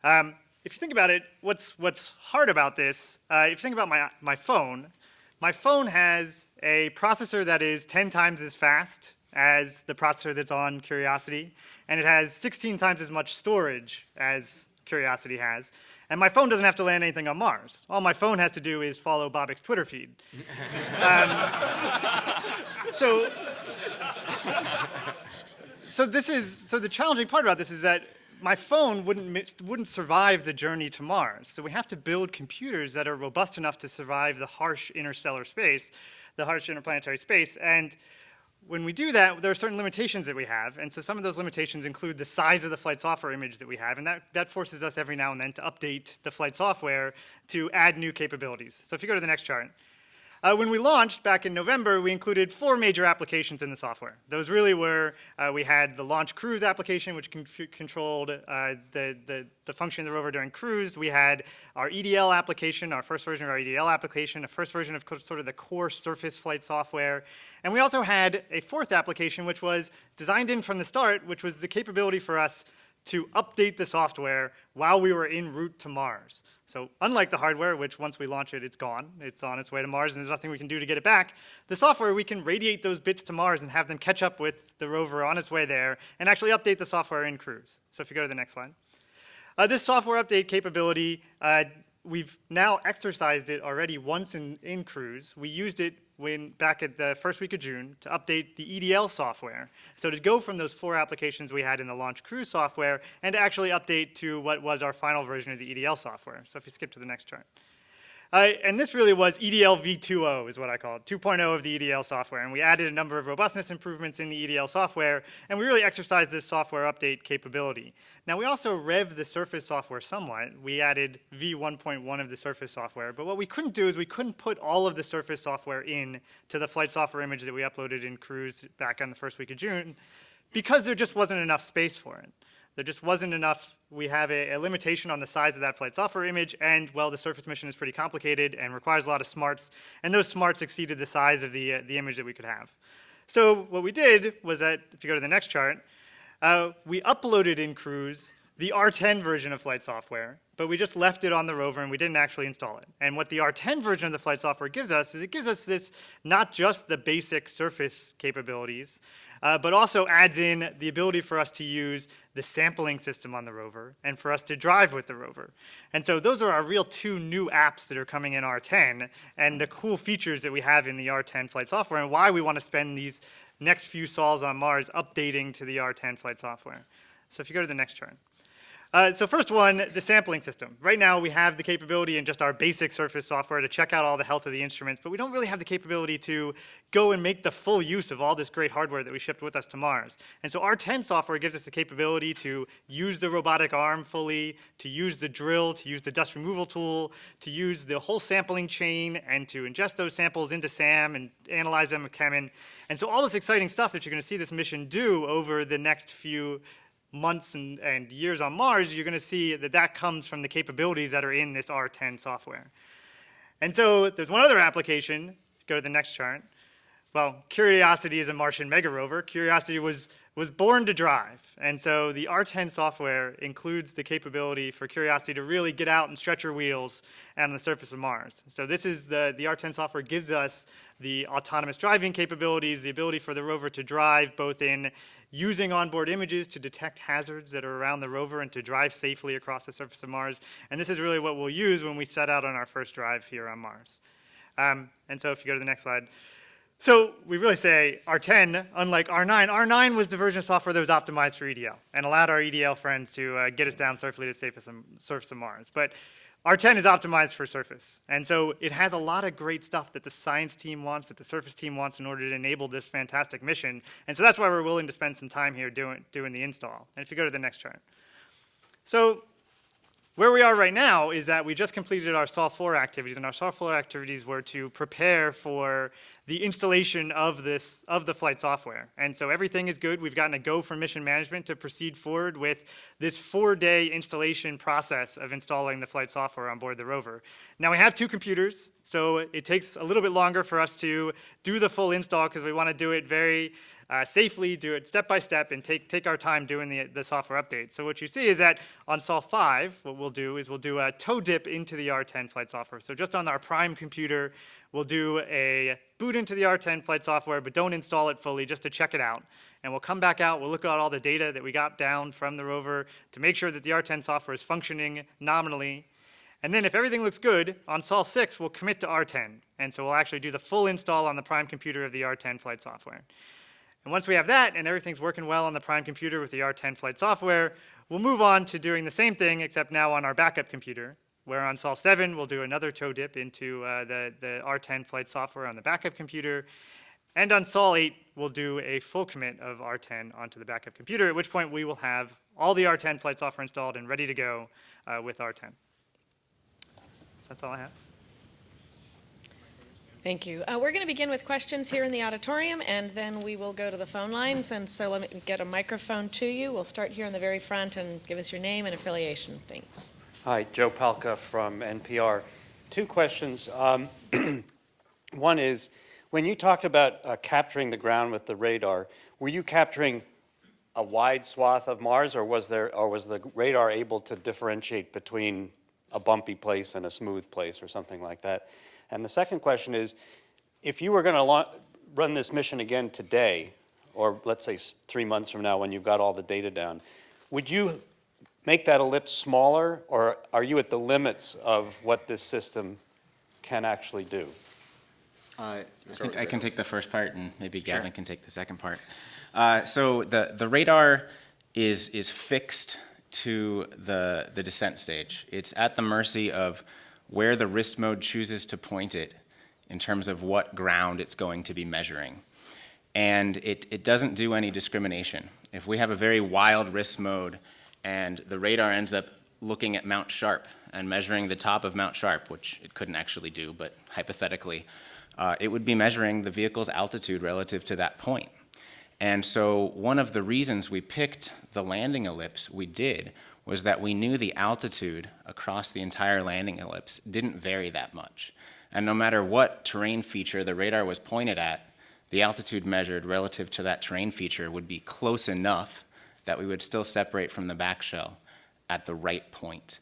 If you think about it, what's hard about this, if you think about my phone has a processor that is 10 times as fast as the processor that's on Curiosity, and it has 16 times as much storage as Curiosity has. And my phone doesn't have to land anything on Mars. All my phone has to do is follow Bobik's Twitter feed. So the challenging part about this is that my phone wouldn't survive the journey to Mars. So we have to build computers that are robust enough to survive the harsh interstellar space, the harsh interplanetary space. And when we do that, there are certain limitations that we have. And so some of those limitations include the size of the flight software image that we have. And that forces us every now and then to update the flight software to add new capabilities. So if you go to the next chart. When we launched back in November, we included 4 major applications in the software. Those really were, we had the launch cruise application, which controlled the function of the rover during cruise. We had our EDL application, our first version of our EDL application, the first version of sort of the core surface flight software. And we also had a 4th application, which was designed in from the start, which was the capability for us to update the software while we were en route to Mars. So unlike the hardware, which once we launch it, it's gone. It's on its way to Mars, and there's nothing we can do to get it back. The software, we can radiate those bits to Mars and have them catch up with the rover on its way there and actually update the software in cruise. So if you go to the next slide. This software update capability, we've now exercised it already once in cruise. We used it back at the first week of June to update the EDL software. So to go from those 4 applications we had in the launch cruise software and to actually update to what was our final version of the EDL software. So if you skip to the next chart. And this really was EDL v2.0 is what I call it, 2.0 of the EDL software. And we added a number of robustness improvements in the EDL software, and we really exercised this software update capability. Now, we also revved the Surface software somewhat. We added v1.1 of the Surface software, but what we couldn't do is we couldn't put all of the Surface software in to the flight software image that we uploaded in Cruise back on the first week of June because there just wasn't enough space for it. There just wasn't enough. We have a limitation on the size of that flight software image, and, well, the Surface mission is pretty complicated and requires a lot of smarts, and those smarts exceeded the size of the image that we could have. So what we did was that, if you go to the next chart, we uploaded in Cruise the R10 version of flight software, but we just left it on the rover and we didn't actually install it. And what the R10 version of the flight software gives us is it gives us this, not just the basic Surface capabilities, but also adds in the ability for us to use the sampling system on the rover and for us to drive with the rover. And so those are our real 2 new apps that are coming in R10 and the cool features that we have in the R10 flight software and why we want to spend these next few sols on Mars updating to the R10 flight software. So if you go to the next chart. So first one, the sampling system. Right now we have the capability in just our basic Surface software to check out all the health of the instruments, but we don't really have the capability to go and make the full use of all this great hardware that we shipped with us to Mars. And so R10 software gives us the capability to use the robotic arm fully, to use the drill, to use the dust removal tool, to use the whole sampling chain, and to ingest those samples into SAM and analyze them with Chemin. And so all this exciting stuff that you're going to see this mission do over the next few months and years on Mars, you're going to see that that comes from the capabilities that are in this R10 software. And so there's one other application. Go to the next chart. Well, Curiosity is a Martian mega rover. Curiosity was born to drive. And so the R10 software includes the capability for Curiosity to really get out and stretch her wheels on the surface of Mars. So this is the R10 software gives us the autonomous driving capabilities, the ability for the rover to drive both in using onboard images to detect hazards that are around the rover and to drive safely across the surface of Mars. And this is really what we'll use when we set out on our first drive here on Mars. And so if you go to the next slide. So we really say R10, unlike R9. R9 was the version of software that was optimized for EDL and allowed our EDL friends to get us down safely to the surface of Mars. But R10 is optimized for Surface. And so it has a lot of great stuff that the science team wants, that the Surface team wants in order to enable this fantastic mission. And so that's why we're willing to spend some time here doing the install. And if you go to the next chart. So where we are right now is that we just completed our Sol 4 activities, and our Sol 4 activities were to prepare for the installation of the flight software. And so everything is good. We've gotten a go from mission management to proceed forward with this 4-day installation process of installing the flight software on board the rover. Now we have 2 computers, so it takes a little bit longer for us to do the full install because we want to do it very safely, do it step by step, and take our time doing the software updates. So what you see is that on Sol 5, what we'll do is we'll do a toe dip into the R10 flight software. So just on our prime computer, we'll do a boot into the R10 flight software, but don't install it fully, just to check it out. And we'll come back out, we'll look at all the data that we got down from the rover to make sure that the R10 software is functioning nominally. And then if everything looks good, on Sol 6, we'll commit to R10. And so we'll actually do the full install on the prime computer of the R10 flight software. And once we have that and everything's working well on the prime computer with the R10 flight software, we'll move on to doing the same thing except now on our backup computer, where on Sol 7 we'll do another toe dip into the R10 flight software on the backup computer. And on Sol 8 we'll do a full commit of R10 onto the backup computer, at which point we will have all the R10 flight software installed and ready to go with R10. So that's all I have. Thank you. We're going to begin with questions here in the auditorium, and then we will go to the phone lines. And so let me get a microphone to you. We'll start here in the very front and give us your name and affiliation. Thanks. Hi, Joe Palca from NPR. Two questions. One is, when you talked about capturing the ground with the radar, were you capturing a wide swath of Mars, or was the radar able to differentiate between a bumpy place and a smooth place or something like that? And the second question is, if you were going to run this mission again today, or let's say 3 months from now when you've got all the data down, would you make that ellipse smaller, or are you at the limits of what this system can actually do? I can take the first part, and maybe Gavin can take the second part. So the radar is fixed to the descent stage. It's at the mercy of where the wrist mode chooses to point it in terms of what ground it's going to be measuring. And it doesn't do any discrimination. If we have a very wild wrist mode and the radar ends up looking at Mount Sharp and measuring the top of Mount Sharp, which it couldn't actually do, but hypothetically, it would be measuring the vehicle's altitude relative to that point. And so one of the reasons we picked the landing ellipse we did was that we knew the altitude across the entire landing ellipse didn't vary that much. And no matter what terrain feature the radar was pointed at, the altitude measured relative to that terrain feature would be close enough that we would still separate from the back shell at the right point.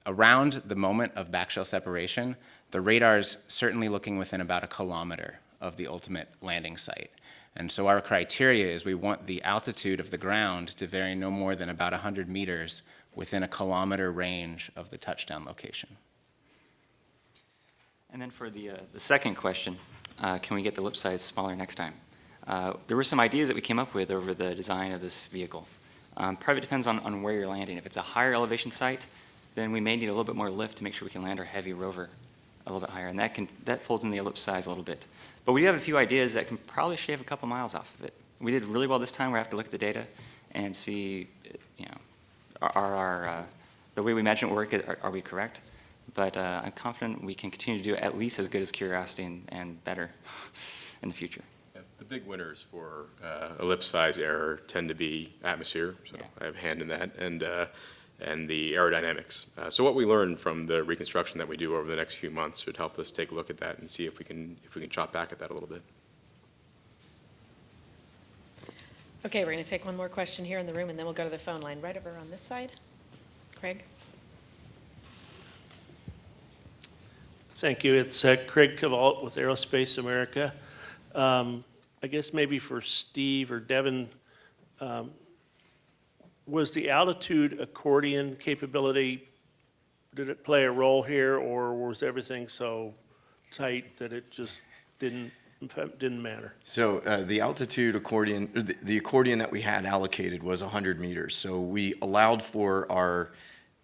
Around the moment of back shell separation, the radar's certainly looking within about 1 kilometer of the ultimate landing site. And so our criteria is we want the altitude of the ground to vary no more than about 100 meters within 1 kilometer range of the touchdown location. And then for the second question, can we get the ellipse size smaller next time? There were some ideas that we came up with over the design of this vehicle. Part of it depends on where you're landing. If it's a higher elevation site, then we may need a little bit more lift to make sure we can land our heavy rover a little bit higher, and that folds in the ellipse size a little bit. But we do have a few ideas that can probably shave a couple miles off of it. We did really well this time. We have to look at the data and see, the way we imagine it work, are we correct? But I'm confident we can continue to do at least as good as Curiosity and better in the future. The big winners for ellipse size error tend to be atmosphere, so I have a hand in that, and the aerodynamics. So what we learn from the reconstruction that we do over the next few months should help us take a look at that and see if we can chop back at that a little bit. Okay, we're going to take one more question here in the room, and then we'll go to the phone line. Right over on this side. Craig? Thank you. It's Craig Cavalt with Aerospace America. I guess maybe for Steve or Devin, was the altitude accordion capability, did it play a role here, or was everything so tight that it just didn't matter? So the altitude accordion, the accordion that we had allocated was 100 meters. So we allowed for our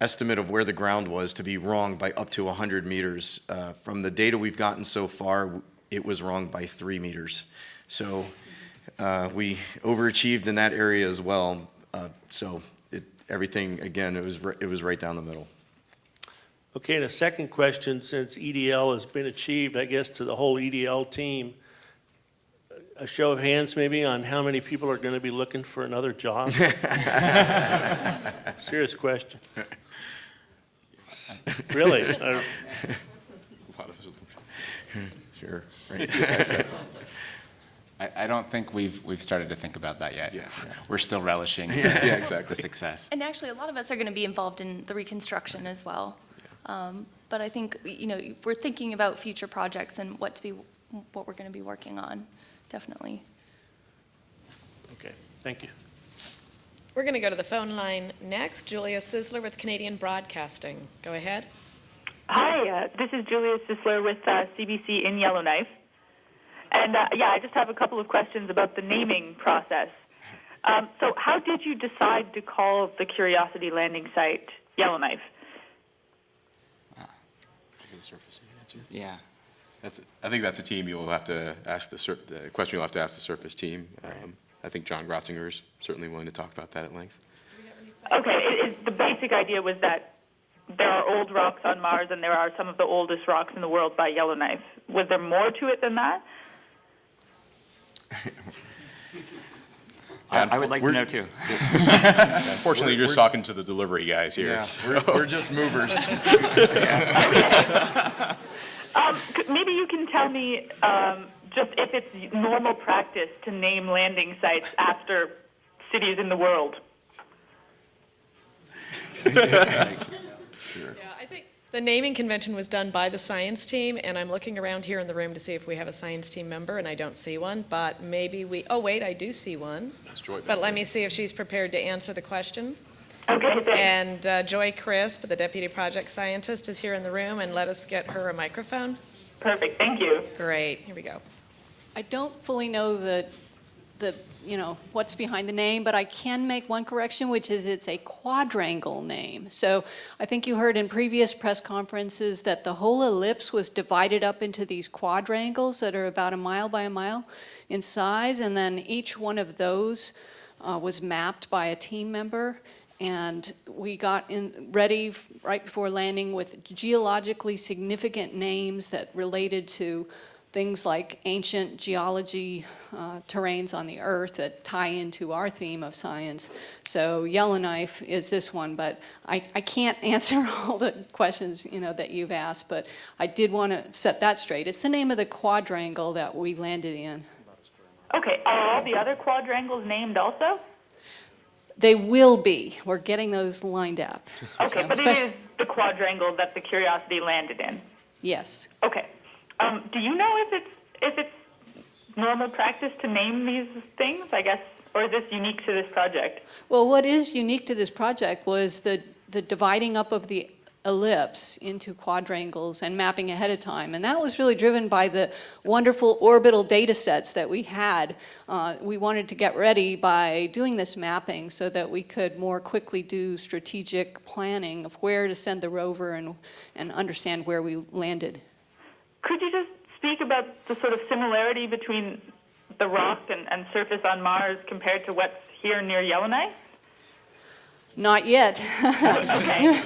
estimate of where the ground was to be wrong by up to 100 meters. From the data we've gotten so far, it was wrong by 3 meters. So we overachieved in that area as well. So everything, again, it was right down the middle. Okay, and a second question, since EDL has been achieved, I guess, to the whole EDL team, a show of hands maybe on how many people are going to be looking for another job? Serious question. Really? Sure. Right. I don't think we've started to think about that yet. Yeah. We're still relishing Exactly. the success. And actually, a lot of us are going to be involved in the reconstruction as well. But I think, we're thinking about future projects and what we're going to be working on, definitely. Okay, thank you. We're going to go to the phone line next. Julia Sisler with Canadian Broadcasting. Go ahead. Hi, this is Julia Sisler with CBC in Yellowknife. And I just have a couple of questions about the naming process. So how did you decide to call the Curiosity landing site Yellowknife? Yeah. I think that's a team you'll have to ask the question you'll have to ask the surface team. I think John Grotzinger is certainly willing to talk about that at length. Okay, the basic idea was that there are old rocks on Mars and there are some of the oldest rocks in the world by Yellowknife. Was there more to it than that? I would like to know too. Unfortunately, you're just talking to the delivery guys here. Yeah, so. we're just movers. Maybe you can tell me just if it's normal practice to name landing sites after cities in the world. Yeah, I think the naming convention was done by the science team, and I'm looking around here in the room to see if we have a science team member, and I don't see one, but maybe oh wait, I do see one. But let me see if she's prepared to answer the question. Okay, thanks. And Joy Crisp, the deputy project scientist, is here in the room, and let us get her a microphone. Perfect, thank you. Great, here we go. I don't fully know what's behind the name, but I can make one correction, which is it's a quadrangle name. So I think you heard in previous press conferences that the whole ellipse was divided up into these quadrangles that are about a mile by a mile in size, and then each one of those was mapped by a team member. And we got ready right before landing with geologically significant names that related to things like ancient geology terrains on the Earth that tie into our theme of science. So Yellowknife is this one, but I can't answer all the questions that you've asked, but I did want to set that straight. It's the name of the quadrangle that we landed in. Okay, are all the other quadrangles named also? They will be. We're getting those lined up. Okay, So, but it is the quadrangle that the Curiosity landed in? Yes. Okay. Do you know if it's normal practice to name these things, I guess, or is this unique to this project? Well, what is unique to this project was the dividing up of the ellipse into quadrangles and mapping ahead of time. And that was really driven by the wonderful orbital data sets that we had. We wanted to get ready by doing this mapping so that we could more quickly do strategic planning of where to send the rover and understand where we landed. Could you just speak about the sort of similarity between the rock and surface on Mars compared to what's here near Yellowknife? Not yet. Okay.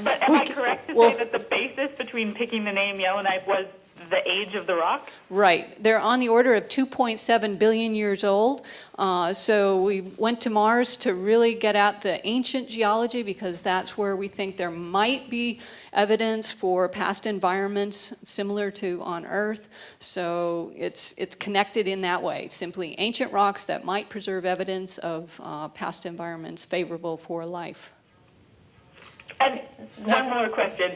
But am I correct to say that the basis between picking the name Yellowknife was the age of the rock? Right. They're on the order of 2.7 billion years old. So we went to Mars to really get at the ancient geology because that's where we think there might be evidence for past environments similar to on Earth. So it's connected in that way, simply ancient rocks that might preserve evidence of past environments favorable for life. And one more question.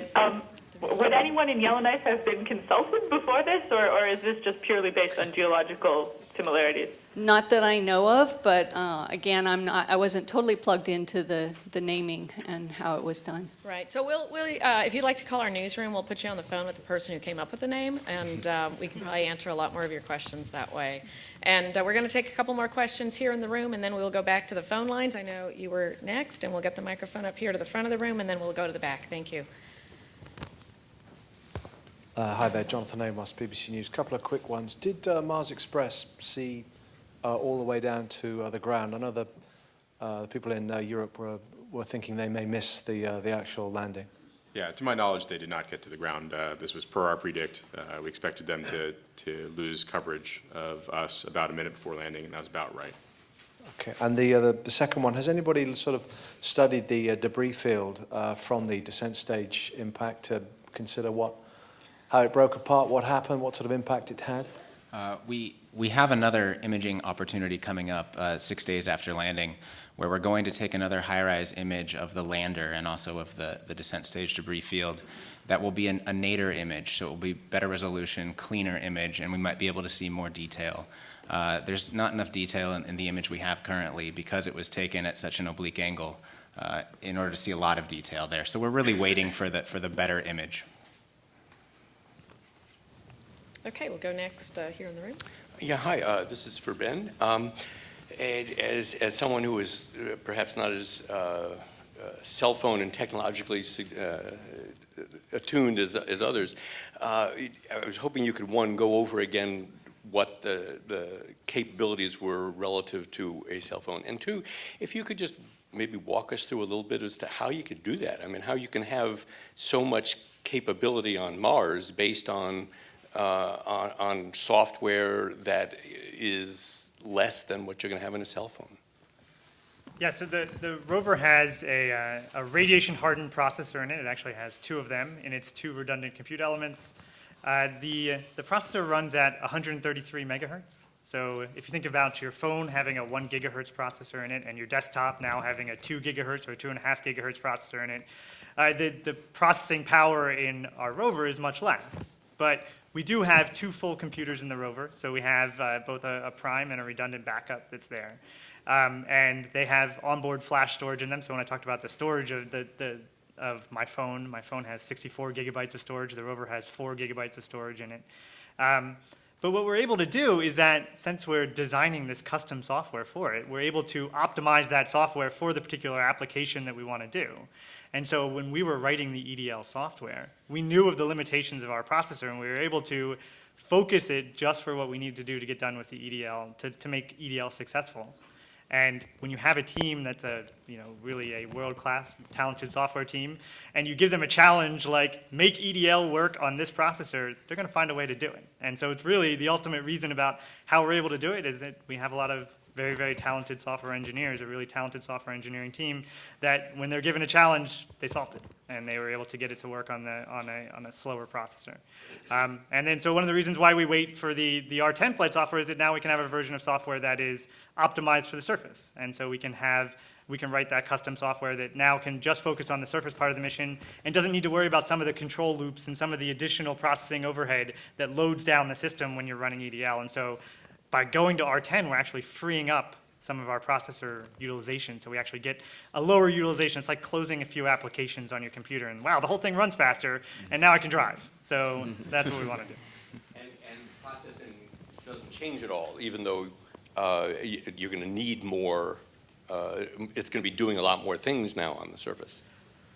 Would anyone in Yellowknife have been consulted before this, or is this just purely based on geological similarities? Not that I know of, but again, I wasn't totally plugged into the naming and how it was done. Right, so we'll if you'd like to call our newsroom, we'll put you on the phone with the person who came up with the name, and we can probably answer a lot more of your questions that way. And we're going to take a couple more questions here in the room, and then we'll go back to the phone lines. I know you were next, and we'll get the microphone up here to the front of the room, and then we'll go to the back. Thank you. Hi there, Jonathan Amos, BBC News. A couple of quick ones. Did Mars Express see all the way down to the ground? I know the people in Europe were thinking they may miss the actual landing. Yeah, to my knowledge, they did not get to the ground. This was per our predict. We expected them to lose coverage of us about a minute before landing, and that was about right. Okay, and the second one, has anybody sort of studied the debris field from the descent stage impact to consider how it broke apart, what happened, what sort of impact it had? We have another imaging opportunity coming up 6 days after landing, where we're going to take another high-rise image of the lander and also of the descent stage debris field. That will be a nadir image, so it will be better resolution, cleaner image, and we might be able to see more detail. There's not enough detail in the image we have currently because it was taken at such an oblique angle in order to see a lot of detail there. So we're really waiting for the better image. Okay, we'll go next here in the room. Yeah, hi, this is for Ben. And as someone who is perhaps not as cell phone and technologically attuned as others, I was hoping you could, one, go over again what the capabilities were relative to a cell phone, and two, if you could just maybe walk us through a little bit as to how you could do that. I mean, how you can have so much capability on Mars based on on software that is less than what you're going to have in a cell phone? Yeah, so the Rover has a radiation hardened processor in it. It actually has two of them in its two redundant compute elements. The processor runs at 133 megahertz. So if you think about your phone having a 1 gigahertz processor in it and your desktop now having a 2 gigahertz or 2.5 gigahertz processor in it, the processing power in our Rover is much less. But we do have two full computers in the Rover, so we have both a prime and a redundant backup that's there. And they have onboard flash storage in them, so when I talked about the storage of my phone has 64 gigabytes of storage, the Rover has 4 gigabytes of storage in it. But what we're able to do is that since we're designing this custom software for it, we're able to optimize that software for the particular application that we want to do. And so when we were writing the EDL software, we knew of the limitations of our processor, and we were able to focus it just for what we need to do to get done with the EDL, to make EDL successful. And when you have a team that's really a world-class, talented software team, and you give them a challenge like, make EDL work on this processor, they're going to find a way to do it. And so it's really the ultimate reason about how we're able to do it is that we have a lot of very, very talented software engineers, a really talented software engineering team that when they're given a challenge, they solved it. And they were able to get it to work on a slower processor. And then so one of the reasons why we wait for the R10 flight software is that now we can have a version of software that is optimized for the surface. And so we can write that custom software that now can just focus on the surface part of the mission and doesn't need to worry about some of the control loops and some of the additional processing overhead that loads down the system when you're running EDL. And so by going to R10, we're actually freeing up some of our processor utilization. So we actually get a lower utilization. It's like closing a few applications on your computer and wow, the whole thing runs faster and now I can drive. So that's what we want to do. And processing doesn't change at all, even though you're going to need more, it's going to be doing a lot more things now on the surface.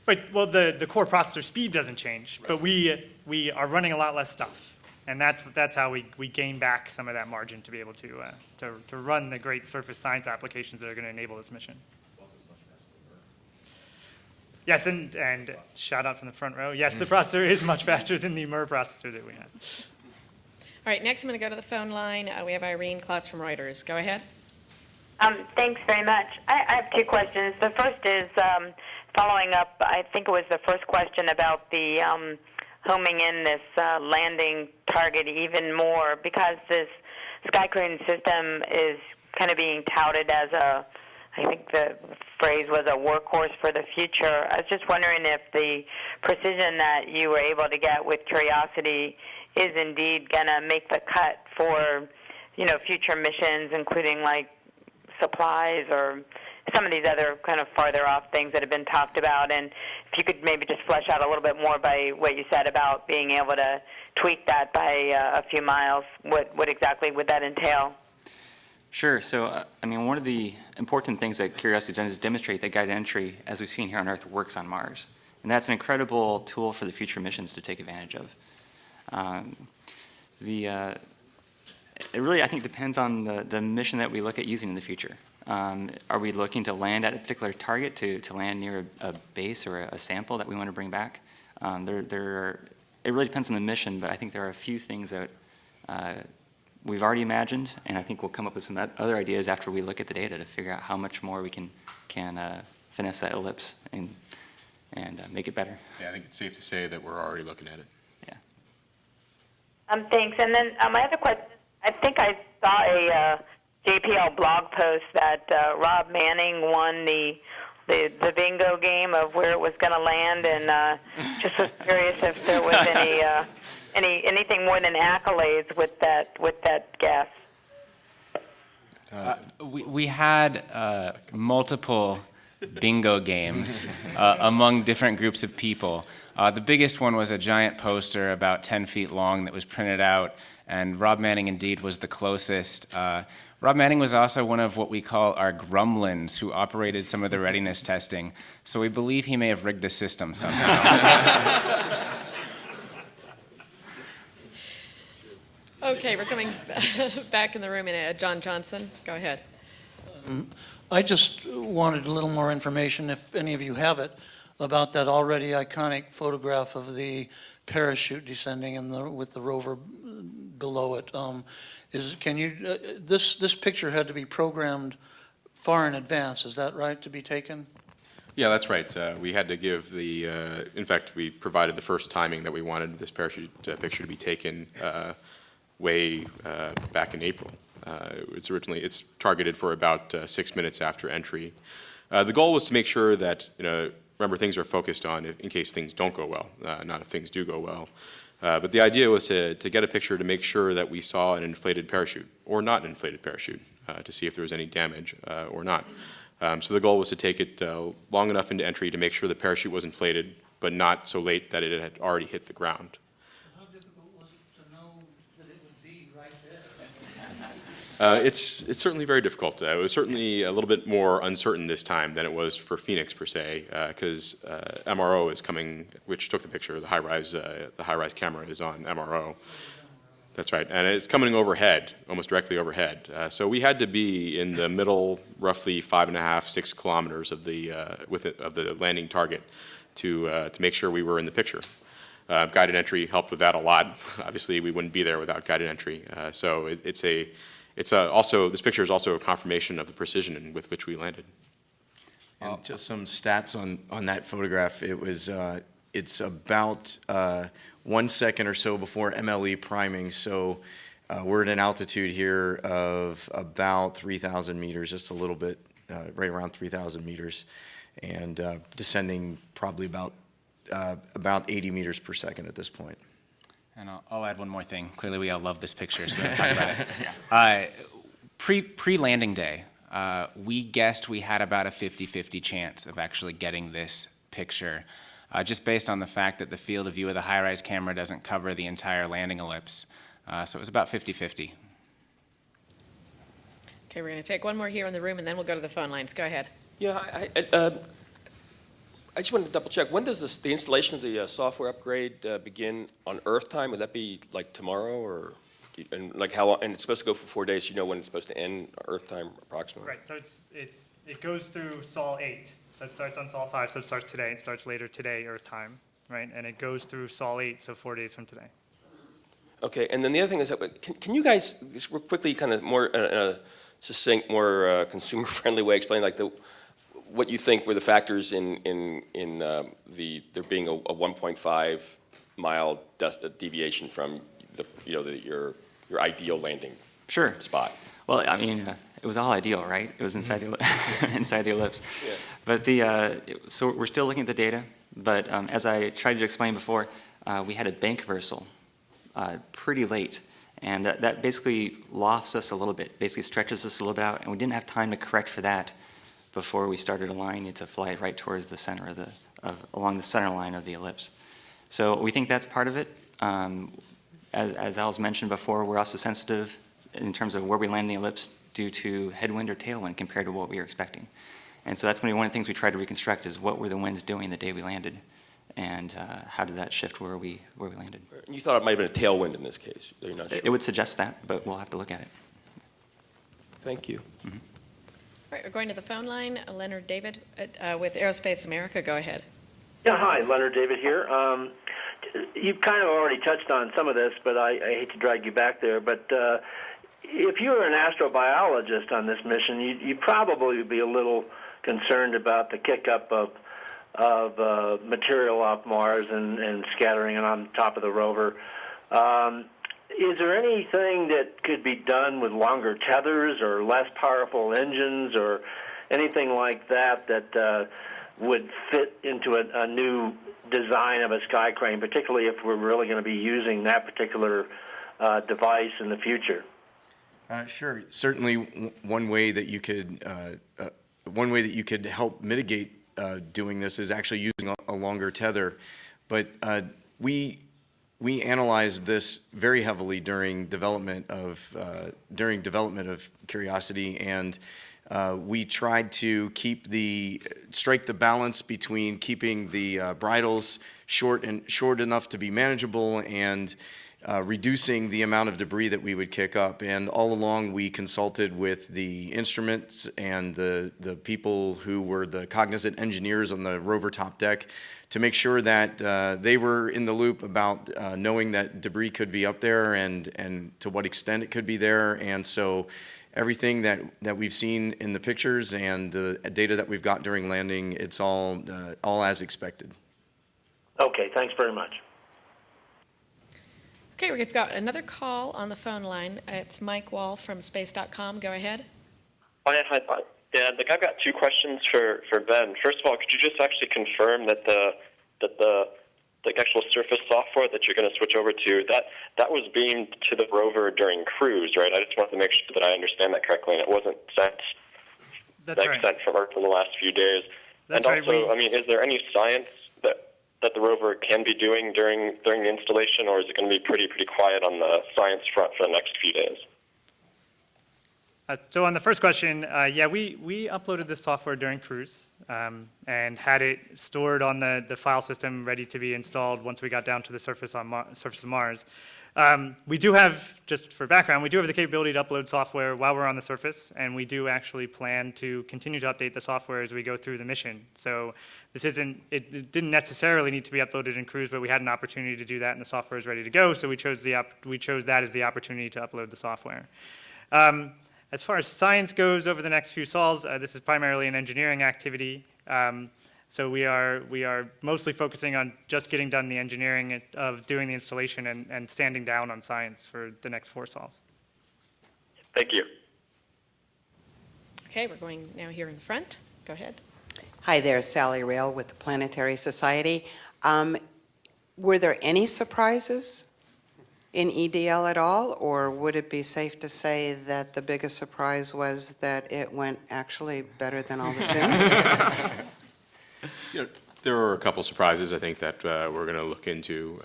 Right, well the core processor speed doesn't change, but we are running a lot less stuff. And that's how we gain back some of that margin to be able to run the great surface science applications that are going to enable this mission. Yes, and shout out from the front row. Yes, the processor is much faster than the MER processor that we have. All right, next I'm going to go to the phone line. We have Irene Klotz from Reuters. Go ahead. Thanks very much. I have two questions. The first is following up, I think it was the first question about the homing in this landing target even more, because this sky crane system is kind of being touted as I think the phrase was a workhorse for the future. I was just wondering if the precision that you were able to get with Curiosity is indeed going to make the cut for, future missions, including like supplies or some of these other kind of farther off things that have been talked about. And if you could maybe just flesh out a little bit more by what you said about being able to tweak that by a few miles, what exactly would that entail? Sure. So, one of the important things that Curiosity has done is demonstrate that guided entry, as we've seen here on Earth, works on Mars. And that's an incredible tool for the future missions to take advantage of. It really, I think, depends on the mission that we look at using in the future. Are we looking to land at a particular target, to land near a base or a sample that we want to bring back? It really depends on the mission, but I think there are a few things that we've already imagined, and I think we'll come up with some other ideas after we look at the data to figure out how much more we can finesse that ellipse and make it better. Yeah, I think it's safe to say that we're already looking at it. Yeah. Thanks. And then my other question, I think I saw a JPL blog post that Rob Manning won the bingo game of where it was going to land, and just was curious if there was anything more than accolades with that guess. We had multiple bingo games among different groups of people. The biggest one was a giant poster about 10 feet long that was printed out, and Rob Manning indeed was the closest. Rob Manning was also one of what we call our gremlins who operated some of the readiness testing, so we believe he may have rigged the system somehow. Okay, we're coming back in the room. John Johnson, go ahead. I just wanted a little more information, if any of you have it, about that already iconic photograph of the parachute descending with the rover below it. This picture had to be programmed far in advance, is that right, to be taken? Yeah, that's right. We had to give in fact, we provided the first timing that we wanted this parachute picture to be taken way back in April. It's targeted for about 6 minutes after entry. The goal was to make sure that, remember, things are focused on in case things don't go well, not if things do go well. But the idea was to get a picture to make sure that we saw an inflated parachute or not an inflated parachute to see if there was any damage or not. So the goal was to take it long enough into entry to make sure the parachute was inflated, but not so late that it had already hit the ground. How difficult was it to know that it would be right there? It's certainly very difficult. It was certainly a little bit more uncertain this time than it was for Phoenix per se, because MRO is coming, which took the picture. The high-rise camera is on MRO. That's right, and it's coming overhead, almost directly overhead. So we had to be in the middle, roughly 5.5, 6 kilometers of the landing target to make sure we were in the picture. Guided entry helped with that a lot. Obviously, we wouldn't be there without guided entry. So this picture is also a confirmation of the precision with which we landed. And just some stats on that photograph. It's about 1 second or so before MLE priming. So we're at an altitude here of about 3,000 meters, just a little bit, right around 3,000 meters, and descending probably about 80 meters per second at this point. And I'll add one more thing. Clearly, we all love this picture, so let's talk about it. Pre-landing day, we guessed we had about a 50-50 chance of actually getting this picture, just based on the fact that the field of view of the high-rise camera doesn't cover the entire landing ellipse. So it was about 50-50. Okay, we're going to take one more here in the room, and then we'll go to the phone lines. Go ahead. Yeah, I just wanted to double check. When does the installation of the software upgrade begin on Earth time? Would that be like tomorrow, or and like how long? And it's supposed to go for 4 days. You know when it's supposed to end Earth time approximately? Right. So it goes through Sol 8. So it starts on Sol 5. So it starts today. It starts later today, Earth time, right? And it goes through Sol 8. So 4 days from today. Okay. And then the other thing is that can you guys just quickly, kind of more succinct, more consumer-friendly way, explain like what you think were the factors in there being a 1.5 mile deviation from your ideal landing spot? Well, I mean, it was all ideal, right? It was inside inside the ellipse. Yeah. But so we're still looking at the data. But as I tried to explain before, we had a bank reversal pretty late. And that basically lofts us a little bit, basically stretches us a little bit out, and we didn't have time to correct for that before we started aligning it to fly it right towards the center along the center line of the ellipse. So we think that's part of it. As Al's mentioned before, we're also sensitive in terms of where we land the ellipse due to headwind or tailwind compared to what we were expecting. And so that's going to be one of the things we tried to reconstruct is what were the winds doing the day we landed, and how did that shift where we landed. You thought it might have been a tailwind in this case. You're not sure. It would suggest that, but we'll have to look at it. Thank you. Mm-hmm. All right, we're going to the phone line. Leonard David with Aerospace America. Go ahead. Yeah, hi, Leonard David here. You've kind of already touched on some of this, but I hate to drag you back there. But if you were an astrobiologist on this mission, you probably would be a little concerned about the kick-up of material off Mars and scattering it on top of the rover. Is there anything that could be done with longer tethers or less powerful engines or anything like that that would fit into a new design of a sky crane, particularly if we're really going to be using that particular device in the future? Sure. Certainly, one way that you could help mitigate doing this is actually using a longer tether, but we analyzed this very heavily during development of Curiosity, and we tried to strike the balance between keeping the bridles short enough to be manageable and reducing the amount of debris that we would kick up. And all along, we consulted with the instruments and the people who were the cognizant engineers on the rover top deck to make sure that they were in the loop about knowing that debris could be up there and to what extent it could be there. And so everything that we've seen in the pictures and the data that we've got during landing, it's all as expected. Okay, thanks very much. Okay, we've got another call on the phone line. It's Mike Wall from space.com. Go ahead. Oh, yeah, hi. Yeah, I've got two questions for Ben. First of all, could you just actually confirm that the actual surface software that you're going to switch over to, that was beamed to the rover during cruise, right? I just wanted to make sure that I understand that correctly, and it wasn't sent from Earth in the last few days. That's and also, I mean, is there any science that the rover can be doing during the installation, or is it going to be pretty quiet on the science front for the next few days? So on the first question, yeah, we uploaded this software during cruise and had it stored on the file system ready to be installed once we got down to the surface of Mars. We do have, just for background, we do have the capability to upload software while we're on the surface, and we do actually plan to continue to update the software as we go through the mission. So this it didn't necessarily need to be uploaded in cruise, but we had an opportunity to do that, and the software is ready to go, so we chose that as the opportunity to upload the software. As far as science goes over the next few sols, this is primarily an engineering activity. So we are mostly focusing on just getting done the engineering of doing the installation and standing down on science for the next 4 sols. Thank you. Okay, we're going now here in the front. Go ahead. Hi there, Sally Rail with the Planetary Society. Were there any surprises in EDL at all, or would it be safe to say that the biggest surprise was that it went actually better than all the sims? There were a couple surprises, I think, that we're going to look into.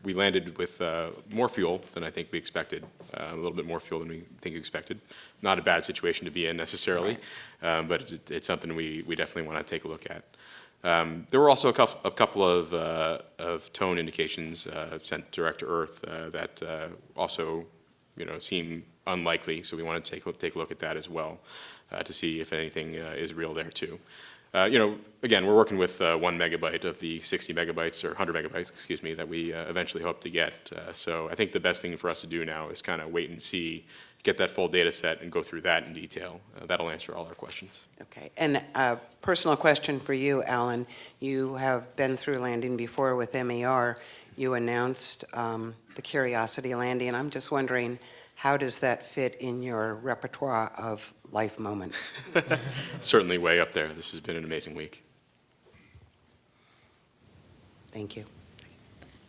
We landed with more fuel than I think we expected, a little bit more fuel than we think we expected. Not a bad situation to be in necessarily, but it's something we definitely want to take a look at. There were also a couple of tone indications sent direct to Earth that also, seem unlikely. So we want to take a look at that as well to see if anything is real there too. Again, we're working with 1 megabyte of the 60 megabytes or 100 megabytes, excuse me, that we eventually hope to get. So I think the best thing for us to do now is kind of wait and see, get that full data set and go through that in detail. That'll answer all our questions. Okay, and a personal question for you, Alan. You have been through landing before with MER. You announced the Curiosity landing, and I'm just wondering, how does that fit in your repertoire of life moments? Certainly way up there. This has been an amazing week. Thank you.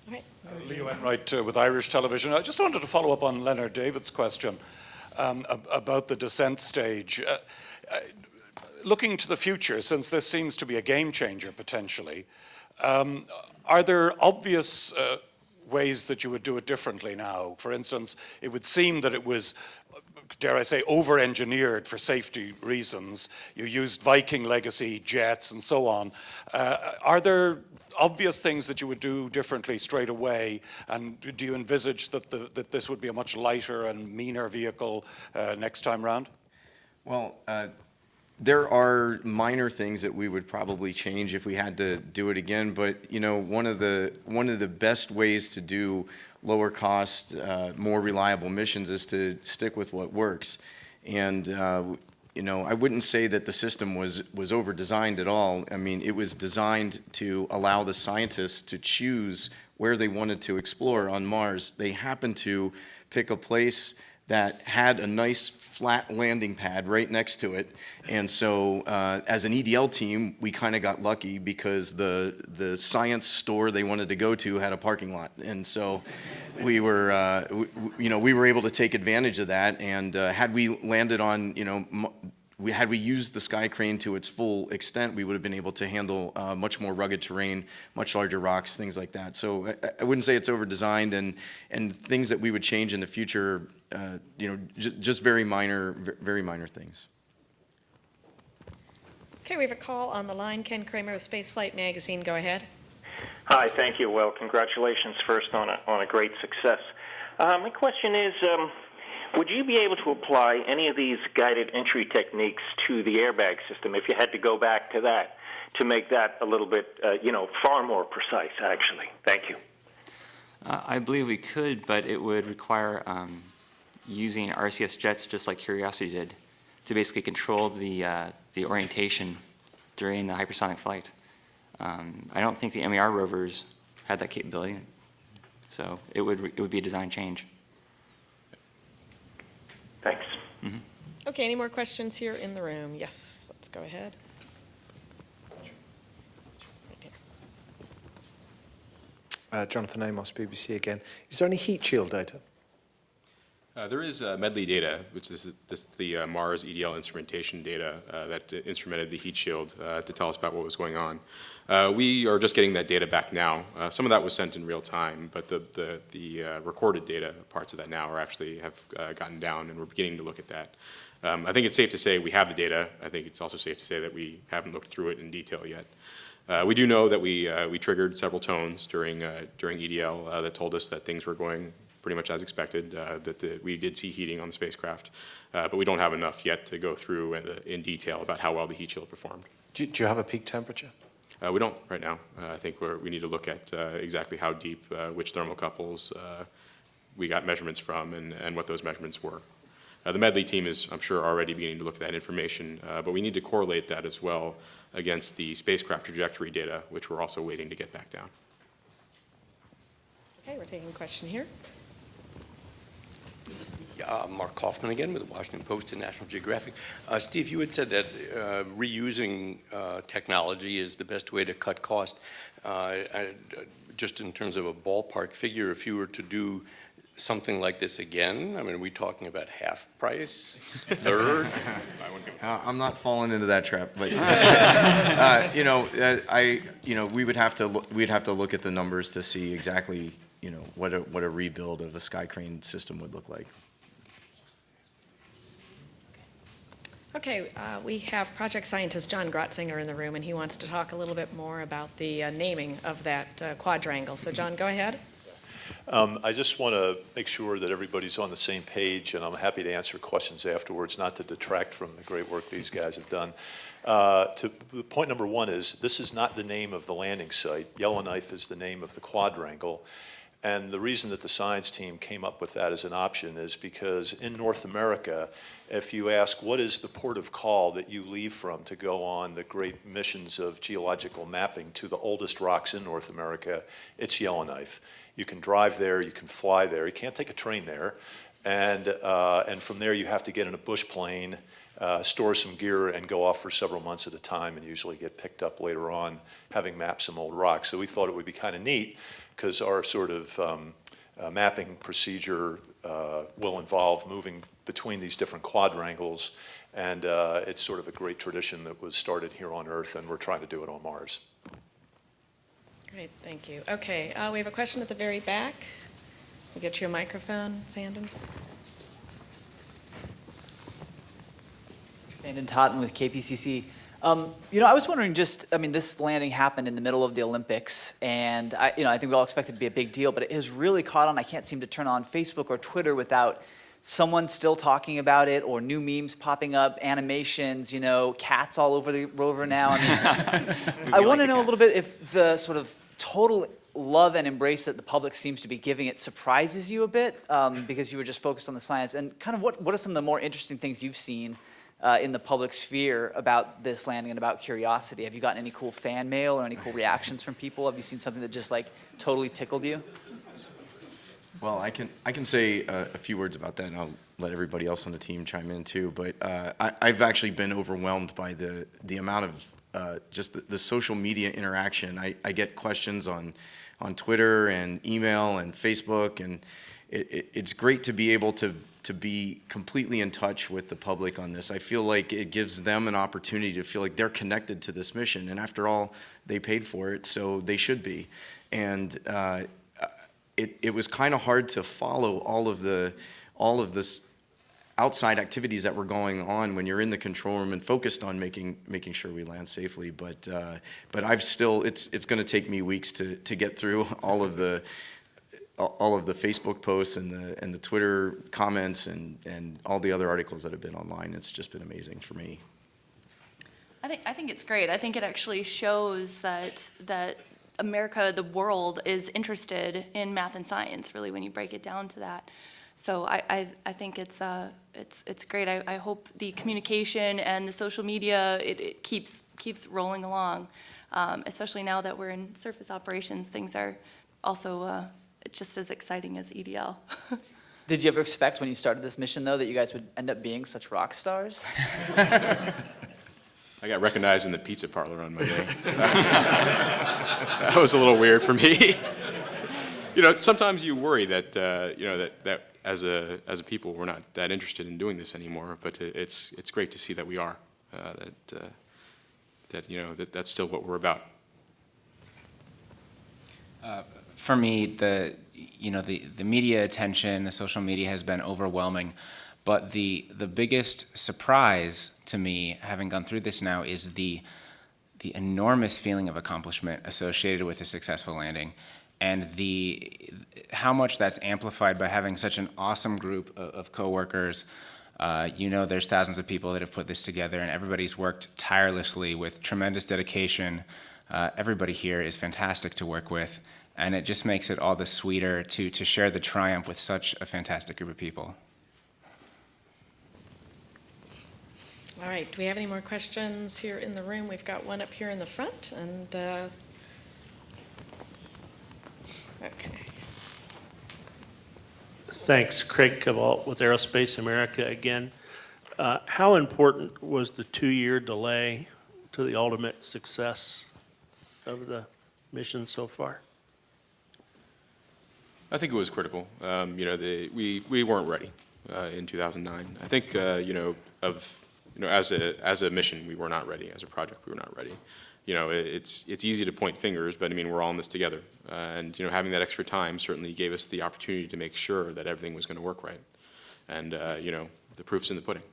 All right. Leo Enright with Irish Television. I just wanted to follow up on Leonard David's question about the descent stage. Looking to the future, since this seems to be a game changer potentially, are there obvious ways that you would do it differently now? For instance, it would seem that it was, dare I say, over-engineered for safety reasons. You used Viking legacy jets and so on. Are there obvious things that you would do differently straight away? And do you envisage that this would be a much lighter and meaner vehicle next time round? Well, there are minor things that we would probably change if we had to do it again, but one of the best ways to do lower cost, more reliable missions is to stick with what works. And I wouldn't say that the system was over-designed at all. I mean, it was designed to allow the scientists to choose where they wanted to explore on Mars. They happened to pick a place that had a nice flat landing pad right next to it. And so as an EDL team, we kind of got lucky because the science store they wanted to go to had a parking lot. And so we were, we were able to take advantage of that. And had we landed on, had we used the sky crane to its full extent, we would have been able to handle much more rugged terrain, much larger rocks, things like that. So I wouldn't say it's over-designed, and things that we would change in the future, just very minor things. Okay, we have a call on the line. Ken Kramer with Spaceflight Magazine. Go ahead. Hi, thank you. Well, congratulations first on a great success. My question is, would you be able to apply any of these guided entry techniques to the airbag system if you had to go back to that to make that a little bit, far more precise, actually? Thank you. I believe we could, but it would require using RCS jets just like Curiosity did to basically control the orientation during the hypersonic flight. I don't think the MER rovers had that capability, so it would be a design change. Thanks. Mm-hmm. Okay, any more questions here in the room? Yes, let's go ahead. Jonathan Amos, BBC again. Is there any heat shield data? There is Medley data, which is the Mars EDL instrumentation data that instrumented the heat shield to tell us about what was going on. We are just getting that data back now. Some of that was sent in real time, but the recorded data, parts of that now, have gotten down, and we're beginning to look at that. I think it's safe to say we have the data. I think it's also safe to say that we haven't looked through it in detail yet. We do know that we triggered several tones during EDL that told us that things were going pretty much as expected, that we did see heating on the spacecraft, but we don't have enough yet to go through in detail about how well the heat shield performed. Do you have a peak temperature? We don't right now. I think we need to look at exactly how deep, which thermocouples we got measurements from, and what those measurements were. The Medley team is, I'm sure, already beginning to look at that information, but we need to correlate that as well against the spacecraft trajectory data, which we're also waiting to get back down. Okay, we're taking a question here. Mark Kaufman again with the Washington Post and National Geographic. Steve, you had said that reusing technology is the best way to cut cost. Just in terms of a ballpark figure, if you were to do something like this again, I mean, are we talking about half price, third? I'm not falling into that trap, but we'd have to look at the numbers to see exactly what a rebuild of a Sky Crane system would look like. Okay, we have project scientist John Grotzinger in the room, and he wants to talk a little bit more about the naming of that quadrangle. So, John, go ahead. I just want to make sure that everybody's on the same page, and I'm happy to answer questions afterwards, not to detract from the great work these guys have done. Point number one is, this is not the name of the landing site. Yellowknife is the name of the quadrangle. And the reason that the science team came up with that as an option is because in North America, if you ask what is the port of call that you leave from to go on the great missions of geological mapping to the oldest rocks in North America, it's Yellowknife. You can drive there, you can fly there, you can't take a train there, and from there you have to get in a bush plane, store some gear, and go off for several months at a time, and usually get picked up later on having mapped some old rocks. So we thought it would be kind of neat, because our sort of mapping procedure will involve moving between these different quadrangles, and it's sort of a great tradition that was started here on Earth, and we're trying to do it on Mars. Great, thank you. Okay, we have a question at the very back. We'll get you a microphone, Sandon. Sandon Totten with KPCC. I was wondering this landing happened in the middle of the Olympics, and I think we all expected it to be a big deal, but it has really caught on. I can't seem to turn on Facebook or Twitter without someone still talking about it, or new memes popping up, animations, cats all over the rover now. I want to know a little bit if the sort of total love and embrace that the public seems to be giving it surprises you a bit, because you were just focused on the science, and kind of what are some of the more interesting things you've seen in the public sphere about this landing and about Curiosity? Have you gotten any cool fan mail or any cool reactions from people? Have you seen something that just totally tickled you? Well, I can say a few words about that, and I'll let everybody else on the team chime in too. But I've actually been overwhelmed by the amount of just the social media interaction. I get questions on Twitter and email and Facebook, and it's great to be able to be completely in touch with the public on this. I feel like it gives them an opportunity to feel like they're connected to this mission, and after all, they paid for it, so they should be. And it was kind of hard to follow all of this outside activities that were going on when you're in the control room and focused on making sure we land safely. But I've still, it's going to take me weeks to get through all of the Facebook posts and the Twitter comments and all the other articles that have been online. It's just been amazing for me. I think it's great. I think it actually shows that America, the world, is interested in math and science, really, when you break it down to that. So I think it's great. I hope the communication and the social media, it keeps rolling along, especially now that we're in surface operations. Things are also just as exciting as EDL. Did you ever expect when you started this mission, though, that you guys would end up being such rock stars? I got recognized in the pizza parlor on my day. That was a little weird for me. Sometimes you worry that that as a people we're not that interested in doing this anymore. But it's great to see that we are. That's still what we're about. For me, the media attention, the social media has been overwhelming. But the biggest surprise to me, having gone through this now, is the enormous feeling of accomplishment associated with a successful landing, and how much that's amplified by having such an awesome group of coworkers. There's thousands of people that have put this together, and everybody's worked tirelessly with tremendous dedication. Everybody here is fantastic to work with, and it just makes it all the sweeter to share the triumph with such a fantastic group of people. All right, do we have any more questions here in the room? We've got one up here in the front, and okay. Thanks, Craig Cavalt with Aerospace America again. How important was the 2-year delay to the ultimate success of the mission so far? I think it was critical. We weren't ready in 2009. I think as a mission, we were not ready. As a project, we were not ready. It's easy to point fingers, but I mean, we're all in this together. And having that extra time certainly gave us the opportunity to make sure that everything was going to work right. And the proof's in the pudding.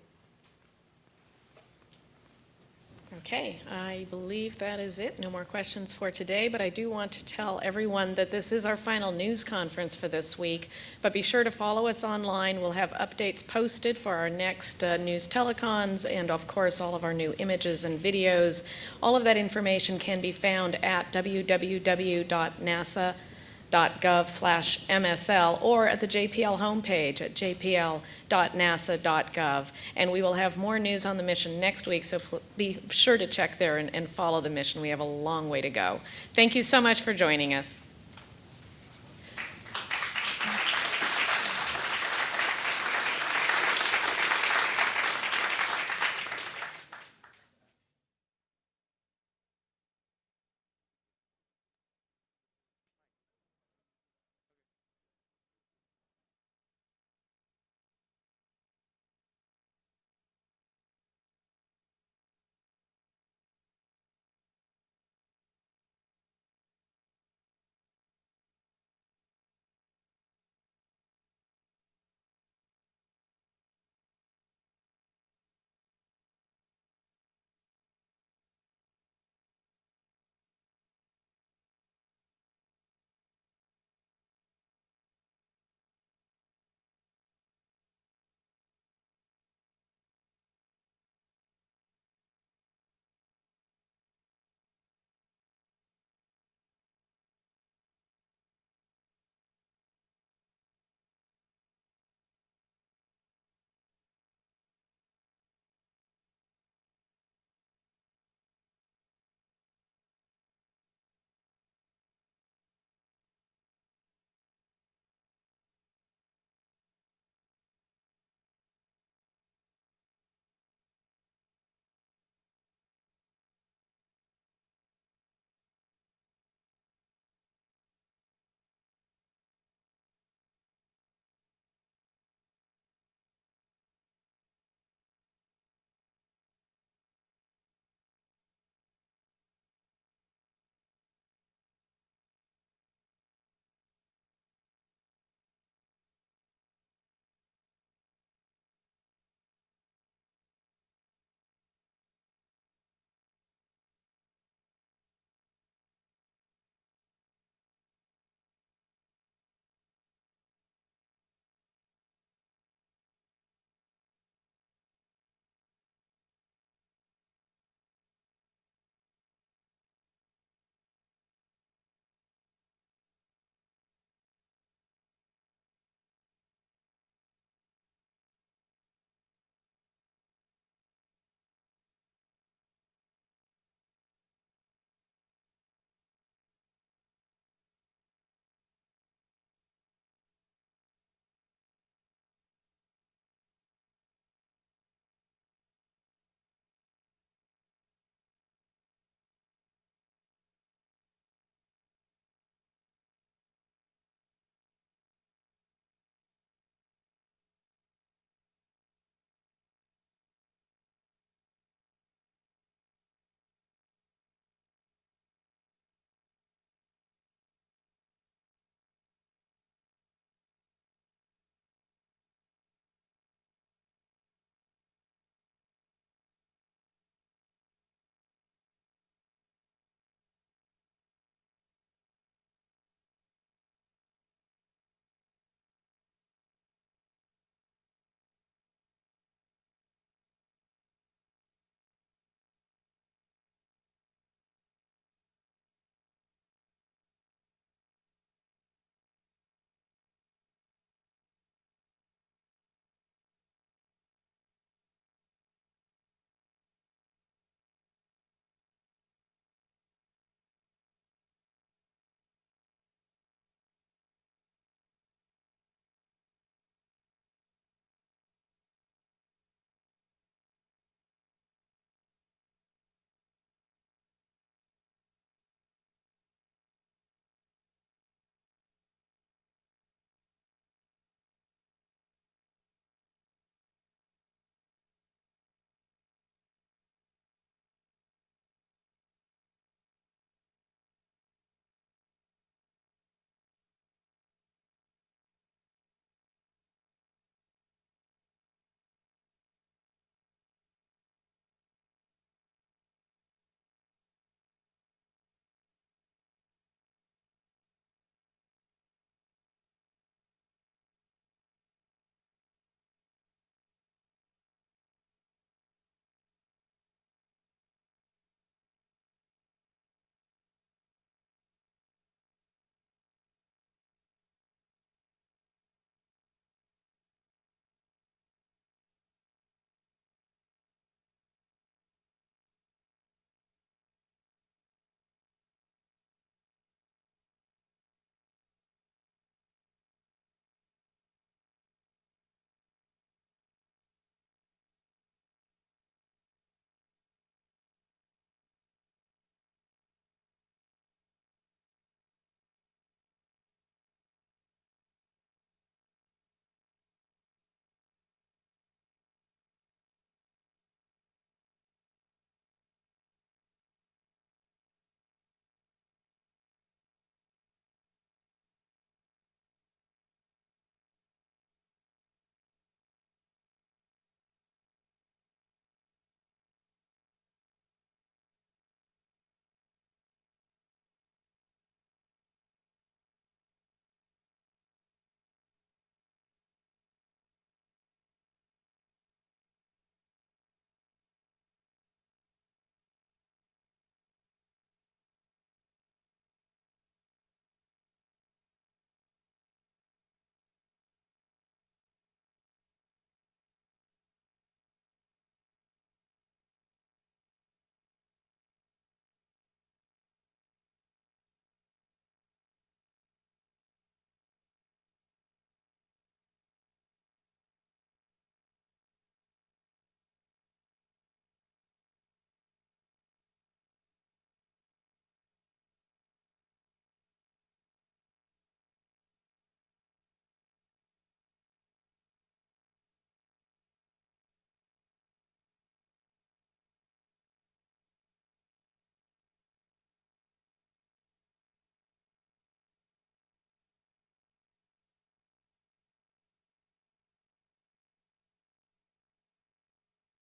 Okay, I believe that is it. No more questions for today, but I do want to tell everyone that this is our final news conference for this week. But be sure to follow us online. We'll have updates posted for our next news telecons and, of course, all of our new images and videos. All of that information can be found at www.nasa.gov/MSL or at the JPL homepage at jpl.nasa.gov. And we will have more news on the mission next week, so be sure to check there and follow the mission. We have a long way to go. Thank you so much for joining us.